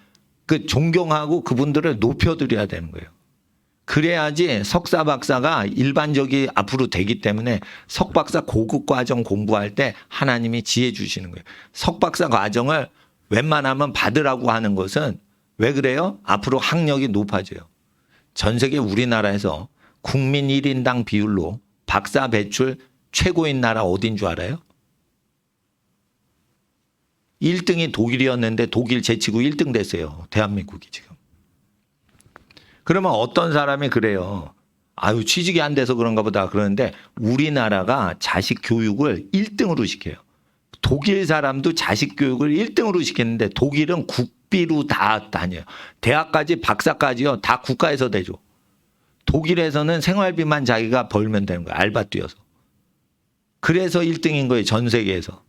그 존경하고 그분들을 높여드려야 되는 거예요. 그래야지 석사 박사가 일반적이 앞으로 되기 때문에 석박사 고급 과정 공부할 때 하나님이 지혜 주시는 거예요. 석박사 과정을 웬만하면 받으라고 하는 것은 왜 그래요? 앞으로 학력이 높아져요. 전 세계 우리나라에서 국민 1인당 비율로 박사 배출 최고인 나라 어딘 줄 알아요? 1등이 독일이었는데 독일 제치고 1등 됐어요. 대한민국이 지금. 그러면 어떤 사람이 그래요. 아유, 취직이 안 돼서 그런가 보다 그러는데 우리나라가 자식 교육을 1등으로 시켜요. 독일 사람도 자식 교육을 1등으로 시켰는데 독일은 국비로 다 다녀요. 대학까지 박사까지요. 다 국가에서 대줘. 독일에서는 생활비만 자기가 벌면 되는 거예요. 알바 뛰어서. 그래서 1등인 거예요. 전 세계에서.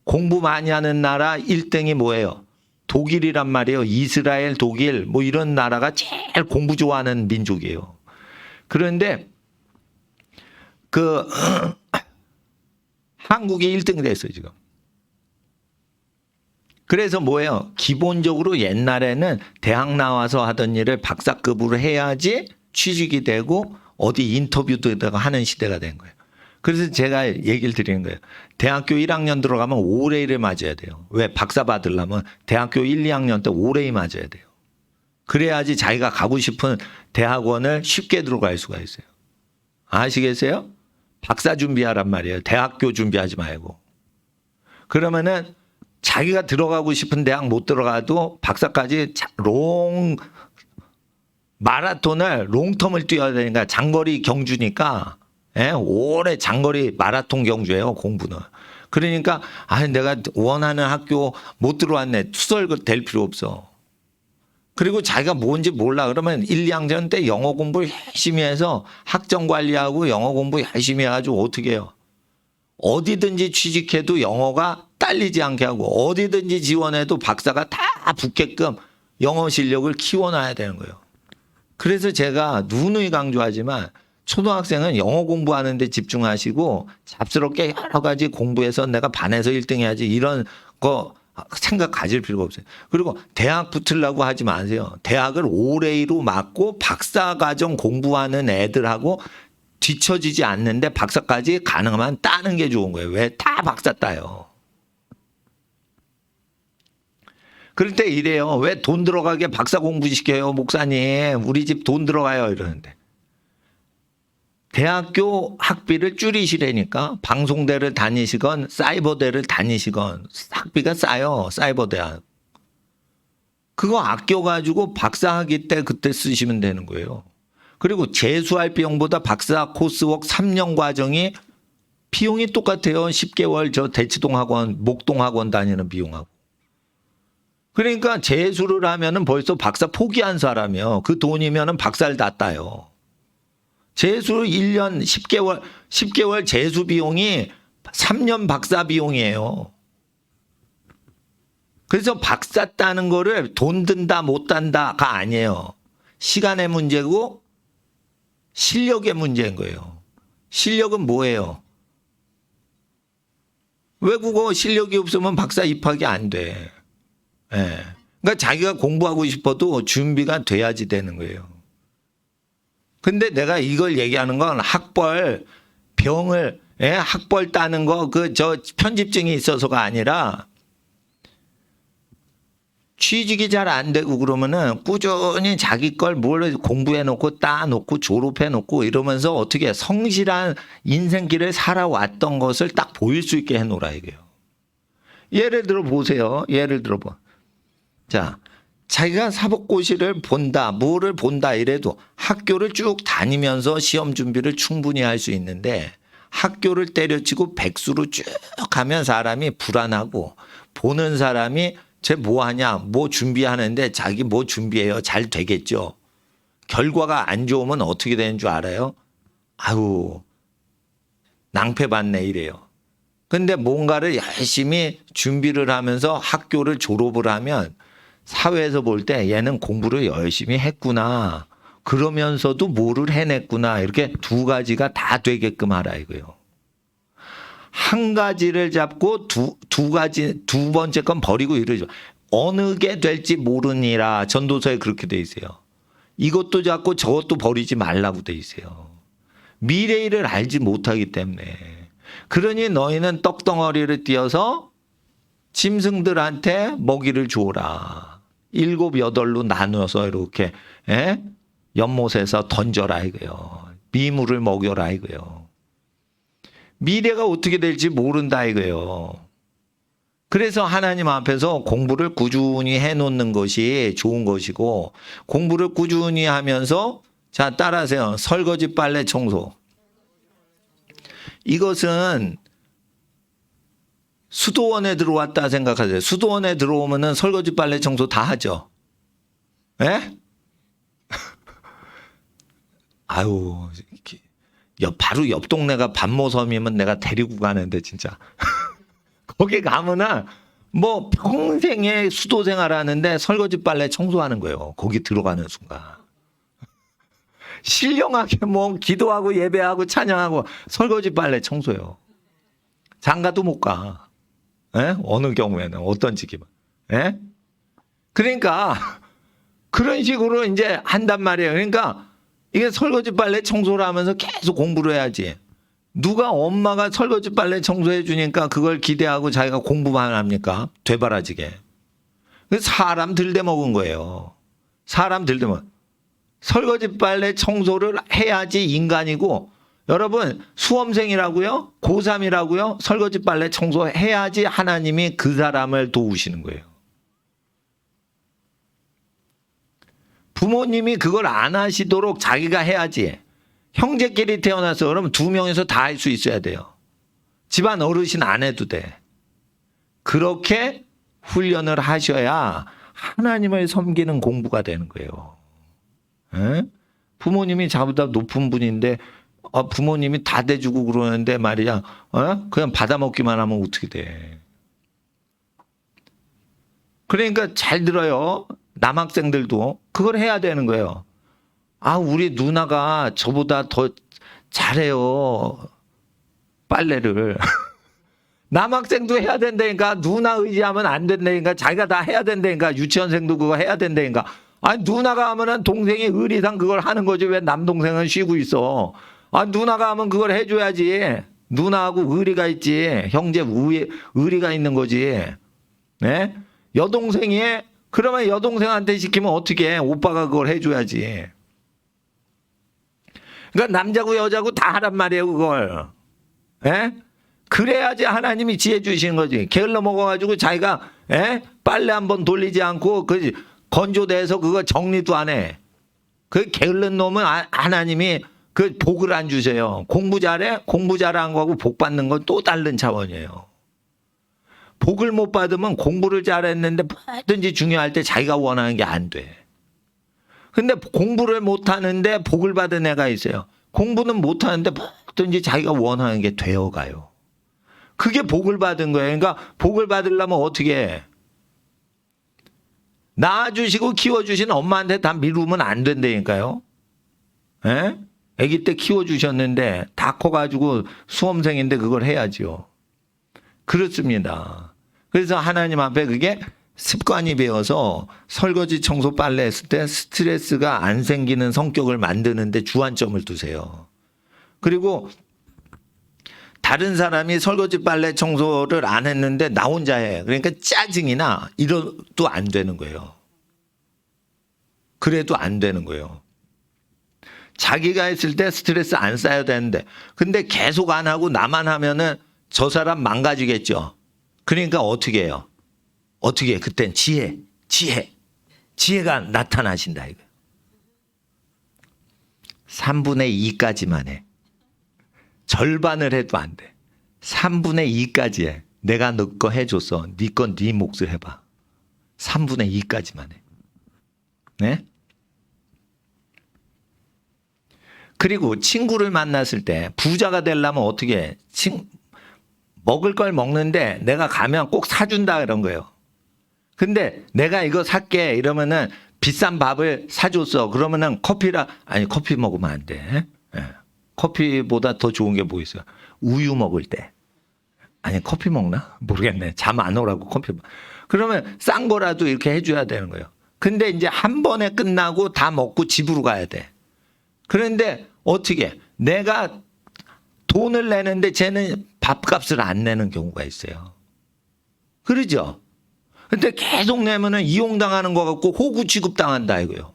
공부 많이 하는 나라 1등이 뭐예요? 독일이란 말이에요. 이스라엘, 독일 뭐 이런 나라가 제일 공부 좋아하는 민족이에요. 그런데 그 한국이 1등 됐어요 지금. 그래서 뭐예요? 기본적으로 옛날에는 대학 나와서 하던 일을 박사급으로 해야지 취직이 되고 어디 인터뷰도 하는 시대가 된 거예요. 그래서 제가 얘기를 드리는 거예요. 대학교 1학년 들어가면 5레이를 맞아야 돼요. 왜? 박사 받으려면 대학교 1, 2학년 때 5레이 맞아야 돼요. 그래야지 자기가 가고 싶은 대학원을 쉽게 들어갈 수가 있어요. 아시겠어요? 박사 준비하란 말이에요. 대학교 준비하지 말고. 그러면은 자기가 들어가고 싶은 대학 못 들어가도 박사까지 마라톤을 롱텀을 뛰어야 되니까 장거리 경주니까 오래 장거리 마라톤 경주예요, 공부는. 그러니까 내가 원하는 학교 못 들어왔네. 투덜될 필요 없어. 그리고 자기가 뭔지 몰라. 그러면 1, 2학년 때 영어 공부를 열심히 해서 학점 관리하고 영어 공부 열심히 해가지고 어떻게 해요? 어디든지 취직해도 영어가 딸리지 않게 하고 어디든지 지원해도 박사가 다 붙게끔 영어 실력을 키워놔야 되는 거예요. 그래서 제가 누누이 강조하지만 초등학생은 영어 공부하는 데 집중하시고 잡스럽게 여러 가지 공부해서 내가 반에서 1등 해야지 이런 거 생각 가질 필요가 없어요. 그리고 대학 붙으려고 하지 마세요. 대학을 5레이로 맞고 박사과정 공부하는 애들하고 뒤처지지 않는데 박사까지 가능하면 따는 게 좋은 거예요. 왜? 다 박사 따요. 그럴 때 이래요. 왜 돈 들어가게 박사 공부시켜요, 목사님. 우리 집 돈 들어가요 이러는데. 대학교 학비를 줄이시라니까 방송대를 다니시건 사이버대를 다니시건 학비가 싸요. 사이버대학. 그거 아껴가지고 박사학위 때 그때 쓰시면 되는 거예요. 그리고 재수할 비용보다 박사 코스웍 3년 과정이 비용이 똑같아요. 10개월 저 대치동 학원, 목동 학원 다니는 비용하고. 그러니까 재수를 하면은 벌써 박사 포기한 사람이요. 그 돈이면은 박사를 다 따요. 재수 1년 10개월 재수 비용이 3년 박사 비용이에요. 그래서 박사 따는 거를 돈 든다 못 딴다가 아니에요. 시간의 문제고 실력의 문제인 거예요. 실력은 뭐예요? 외국어 실력이 없으면 박사 입학이 안 돼. 그러니까 자기가 공부하고 싶어도 준비가 돼야지 되는 거예요. 근데 내가 이걸 얘기하는 건 학벌 따는 거 저 편집증이 있어서가 아니라 취직이 잘 안 되고 그러면은 꾸준히 자기 걸 뭘 공부해 놓고 따 놓고 졸업해 놓고 이러면서 어떻게 성실한 인생길을 살아왔던 것을 딱 보일 수 있게 해 놓으라 이거예요. 예를 들어 보세요. 예를 들어 봐. 자, 자기가 사법고시를 본다, 뭐를 본다 이래도 학교를 쭉 다니면서 시험 준비를 충분히 할 수 있는데 학교를 때려치고 백수로 쭉 가면 사람이 불안하고 보는 사람이 쟤 뭐 하냐, 뭐 준비하는데 자기 뭐 준비해요. 잘 되겠죠. 결과가 안 좋으면 어떻게 되는 줄 알아요? 아유, 낭패받네 이래요. 근데 뭔가를 열심히 준비를 하면서 학교를 졸업을 하면 사회에서 볼 때 얘는 공부를 열심히 했구나. 그러면서도 뭐를 해냈구나. 이렇게 두 가지가 다 되게끔 하라 이거예요. 한 가지를 잡고 두 가지, 두 번째 건 버리고 이러죠. 어느 게 될지 모르니라. 전도서에 그렇게 돼 있어요. 이것도 잡고 저것도 버리지 말라고 돼 있어요. 미래 일을 알지 못하기 때문에. 그러니 너희는 떡덩어리를 띄어서 짐승들한테 먹이를 주어라. 7, 8로 나누어서 이렇게 연못에서 던져라 이거요. 미물을 먹여라 이거요. 미래가 어떻게 될지 모른다 이거요. 그래서 하나님 앞에서 공부를 꾸준히 해놓는 것이 좋은 것이고, 공부를 꾸준히 하면서, 자, 따라하세요. 설거지, 빨래, 청소. 이것은 수도원에 들어왔다 생각하세요. 수도원에 들어오면은 설거지, 빨래, 청소 다 하죠. 예? 아유, 바로 옆 동네가 반모섬이면 내가 데리고 가는데, 진짜. 거기 가면은 뭐 평생에 수도 생활하는데 설거지 빨래 청소하는 거예요. 거기 들어가는 순간. 신령하게 뭐 기도하고 예배하고 찬양하고 설거지 빨래 청소요. 장가도 못 가. 에? 어느 경우에는 어떤 직이면. 에? 그러니까 그런 식으로 이제 한단 말이에요. 그러니까 이게 설거지 빨래 청소를 하면서 계속 공부를 해야지. 누가 엄마가 설거지 빨래 청소해 주니까 그걸 기대하고 자기가 공부만 합니까? 되바라지게. 사람 들대먹은 거예요. 사람 들대먹. 설거지 빨래 청소를 해야지 인간이고, 여러분 수험생이라고요? 고3이라고요? 설거지 빨래 청소해야지 하나님이 그 사람을 도우시는 거예요. 부모님이 그걸 안 하시도록 자기가 해야지. 형제끼리 태어나서 그러면 2명이서 다 할 수 있어야 돼요. 집안 어르신 안 해도 돼. 그렇게 훈련을 하셔야 하나님을 섬기는 공부가 되는 거예요. 에? 부모님이 자보다 높은 분인데 부모님이 다 대주고 그러는데 말이야, 그냥 받아먹기만 하면 어떻게 돼. 그러니까 잘 들어요. 남학생들도 그걸 해야 되는 거예요. 우리 누나가 저보다 더 잘해요. 빨래를. 남학생도 해야 된다니까. 누나 의지하면 안 된다니까. 자기가 다 해야 된다니까. 유치원생도 그거 해야 된다니까. 누나가 하면은 동생이 의리상 그걸 하는 거지. 왜 남동생은 쉬고 있어. 누나가 하면 그걸 해줘야지. 누나하고 의리가 있지. 형제 의리가 있는 거지. 네? 여동생이 그러면 여동생한테 시키면 어떻게 해? 오빠가 그걸 해줘야지. 그러니까 남자고 여자고 다 하란 말이에요, 그걸. 예? 그래야지 하나님이 지혜 주시는 거지. 게을러 먹어가지고 자기가 빨래 한번 돌리지 않고 그 건조대에서 그거 정리도 안 해. 그 게을른 놈은 하나님이 그 복을 안 주세요. 공부 잘해? 공부 잘한 거하고 복 받는 건 또 다른 차원이에요. 복을 못 받으면 공부를 잘했는데 뭐든지 중요할 때 자기가 원하는 게 안 돼. 근데 공부를 못하는데 복을 받은 애가 있어요. 공부는 못하는데 뭐든지 자기가 원하는 게 되어가요. 그게 복을 받은 거예요. 그러니까 복을 받으려면 어떻게 해? 낳아주시고 키워주신 엄마한테 다 미루면 안 된다니까요. 에? 아기 때 키워주셨는데 다 커가지고 수험생인데 그걸 해야죠. 그렇습니다. 그래서 하나님 앞에 그게 습관이 배어서 설거지 청소 빨래 했을 때 스트레스가 안 생기는 성격을 만드는데 주안점을 두세요. 그리고 다른 사람이 설거지 빨래 청소를 안 했는데 나 혼자 해. 그러니까 짜증이나 이래도 안 되는 거예요. 그래도 안 되는 거예요. 자기가 했을 때 스트레스 안 쌓여야 되는데 근데 계속 안 하고 나만 하면은 저 사람 망가지겠죠. 그러니까 어떻게 해요? 어떻게 해? 그땐 지혜가 나타나신다 이거. 3분의 2까지만 해. 절반을 해도 안 돼. 3분의 2까지 해. 내가 너 거 해줬어. 네 건 네 몫을 해봐. 3분의 2까지만 해. 네? 그리고 친구를 만났을 때 부자가 되려면 어떻게 해? 먹을 걸 먹는데 내가 가면 꼭 사준다 그런 거예요. 근데 내가 이거 살게 이러면은 비싼 밥을 사줬어. 그러면은 커피 먹으면 안 돼. 네. 커피보다 더 좋은 게 뭐 있어요? 우유 먹을 때. 아니 커피 먹나? 모르겠네. 잠 안 오라고 커피. 그러면 싼 거라도 이렇게 해줘야 되는 거예요. 근데 이제 한 번에 끝나고 다 먹고 집으로 가야 돼. 그런데 어떻게 내가 돈을 내는데 쟤는 밥값을 안 내는 경우가 있어요. 그러죠? 근데 계속 내면은 이용당하는 것 같고 호구 취급당한다 이거요.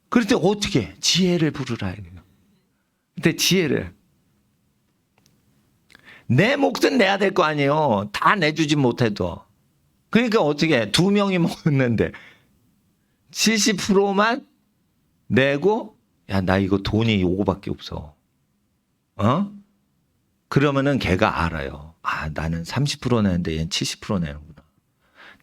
그럴 때 어떻게 지혜를 부르라 이거요. 근데 지혜를 내 몫은 내야 될 거 아니에요. 다 내주지 못해도. 그러니까 어떻게 두 명이 먹었는데 70%만 내고 야, 나 이거 돈이 요거밖에 없어. 어? 그러면은 걔가 알아요. 아, 나는 30% 내는데 얘는 70% 내는구나.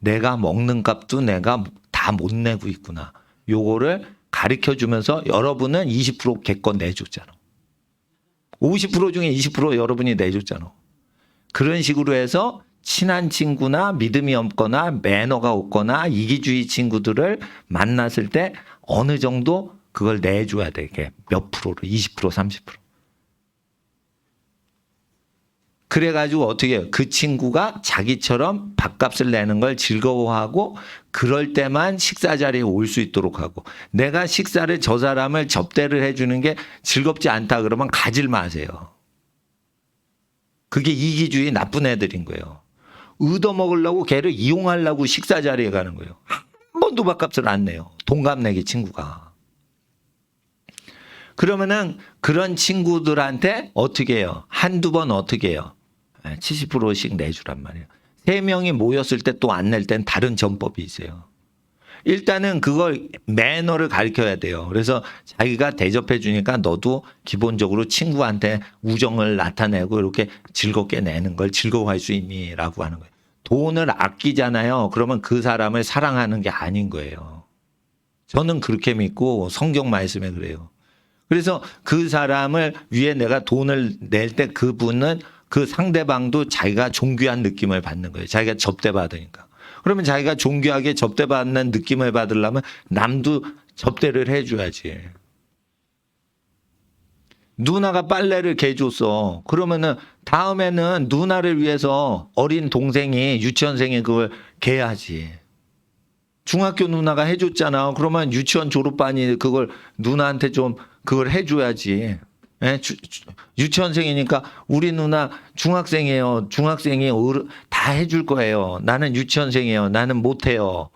내가 먹는 값도 내가 다 못 내고 있구나. 요거를 가르쳐 주면서 여러분은 20% 걔 거 내줬잖아. 50% 중에 20% 여러분이 내줬잖아. 그런 식으로 해서 친한 친구나 믿음이 없거나 매너가 없거나 이기주의 친구들을 만났을 때 어느 정도 그걸 내줘야 돼. 이게 몇 프로로 20% 30%. 그래가지고 어떻게 해요? 그 친구가 자기처럼 밥값을 내는 걸 즐거워하고 그럴 때만 식사 자리에 올 수 있도록 하고 내가 식사를 저 사람을 접대를 해주는 게 즐겁지 않다 그러면 가질 마세요. 그게 이기주의 나쁜 애들인 거예요. 얻어먹으려고 걔를 이용하려고 식사 자리에 가는 거예요. 한 번도 밥값을 안 내요. 동갑 내기 친구가. 그러면은 그런 친구들한테 어떻게 해요? 한두 번 어떻게 해요? 70%씩 내주란 말이에요. 3명이 모였을 때 또 안 낼 땐 다른 전법이 있어요. 일단은 그걸 매너를 가르쳐야 돼요. 그래서 자기가 대접해 주니까 너도 기본적으로 친구한테 우정을 나타내고 이렇게 즐겁게 내는 걸 즐거워할 수 있니? 라고 하는 거예요. 돈을 아끼잖아요. 그러면 그 사람을 사랑하는 게 아닌 거예요. 저는 그렇게 믿고 성경 말씀에 그래요. 그래서 그 사람을 위해 내가 돈을 낼 때 그분은 그 상대방도 자기가 존귀한 느낌을 받는 거예요. 자기가 접대받으니까. 그러면 자기가 존귀하게 접대받는 느낌을 받으려면 남도 접대를 해줘야지. 누나가 빨래를 개줬어. 그러면은 다음에는 누나를 위해서 어린 동생이 유치원생이 그걸 개야지. 중학교 누나가 해줬잖아. 그러면 유치원 졸업반이 그걸 누나한테 좀 그걸 해줘야지. 예? 유치원생이니까 우리 누나 중학생이에요. 중학생이 다 해줄 거예요. 나는 유치원생이에요. 나는 못해요.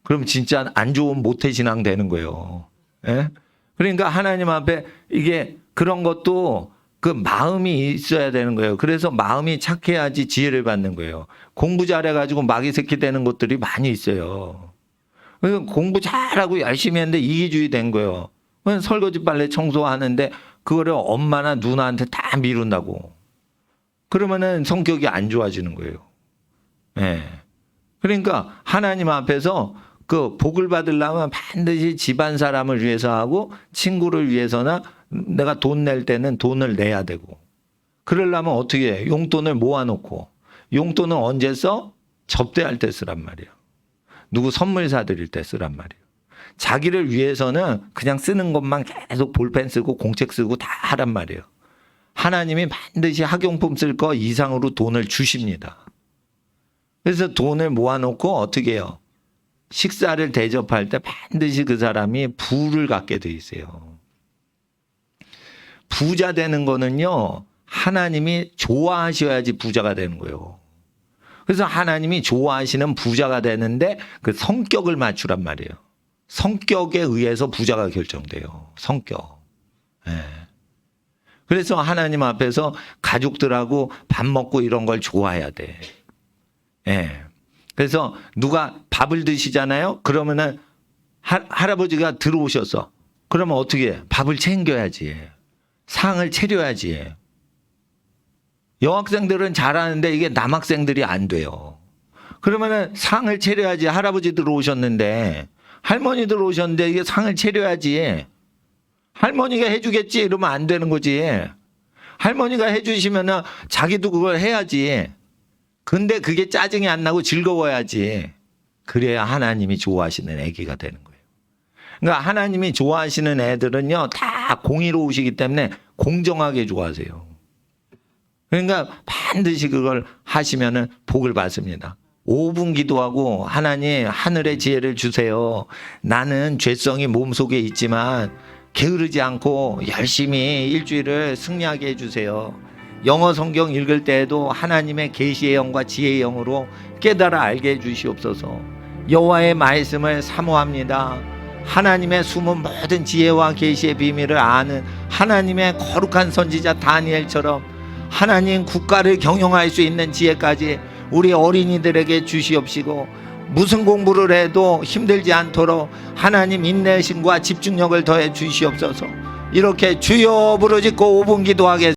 그럼 진짜 안 좋은 모태신앙 되는 거예요. 예? 그러니까 하나님 앞에 이게 그런 것도 그 마음이 있어야 되는 거예요. 그래서 마음이 착해야지 지혜를 받는 거예요. 공부 잘해가지고 마귀 새끼 되는 것들이 많이 있어요. 그래서 공부 잘하고 열심히 했는데 이기주의 된 거예요. 설거지 빨래 청소하는데 그거를 엄마나 누나한테 다 미룬다고. 그러면은 성격이 안 좋아지는 거예요. 예. 그러니까 하나님 앞에서 그 복을 받으려면 반드시 집안 사람을 위해서 하고 친구를 위해서나 내가 돈 낼 때는 돈을 내야 되고. 그러려면 어떻게 해? 용돈을 모아놓고. 용돈은 언제 써? 접대할 때 쓰란 말이에요. 누구 선물 사드릴 때 쓰란 말이에요. 자기를 위해서는 그냥 쓰는 것만 계속 볼펜 쓰고 공책 쓰고 다 하란 말이에요. 하나님이 반드시 학용품 쓸 거 이상으로 돈을 주십니다. 그래서 돈을 모아놓고 어떻게 해요? 식사를 대접할 때 반드시 그 사람이 부를 갖게 돼 있어요. 부자 되는 거는요, 하나님이 좋아하셔야지 부자가 되는 거예요. 그래서 하나님이 좋아하시는 부자가 되는데 그 성격을 맞추란 말이에요. 성격에 의해서 부자가 결정돼요. 성격. 예. 그래서 하나님 앞에서 가족들하고 밥 먹고 이런 걸 좋아해야 돼. 예. 그래서 누가 밥을 드시잖아요. 그러면은 할아버지가 들어오셨어. 그러면 어떻게 해? 밥을 챙겨야지. 상을 차려야지. 여학생들은 잘하는데 이게 남학생들이 안 돼요. 그러면은 상을 차려야지. 할아버지 들어오셨는데 할머니들 오셨는데 이게 상을 차려야지. 할머니가 해주겠지 이러면 안 되는 거지. 할머니가 해주시면은 자기도 그걸 해야지. 근데 그게 짜증이 안 나고 즐거워야지. 그래야 하나님이 좋아하시는 애기가 되는 거예요. 그러니까 하나님이 좋아하시는 애들은요 다 공의로우시기 때문에 공정하게 좋아하세요. 그러니까 반드시 그걸 하시면은 복을 받습니다. 5분 기도하고 하나님 하늘의 지혜를 주세요. 나는 죄성이 몸속에 있지만 게으르지 않고 열심히 일주일을 승리하게 해주세요. 영어 성경 읽을 때에도 하나님의 계시의 영과 지혜의 영으로 깨달아 알게 해주시옵소서. 여호와의 말씀을 사모합니다. 하나님의 숨은 모든 지혜와 계시의 비밀을 아는 하나님의 거룩한 선지자 다니엘처럼 하나님 국가를 경영할 수 있는 지혜까지 우리 어린이들에게 주시옵시고, 무슨 공부를 해도 힘들지 않도록 하나님 인내심과 집중력을 더해 주시옵소서. 이렇게 주여 부르짖고 5분 기도하겠습니다.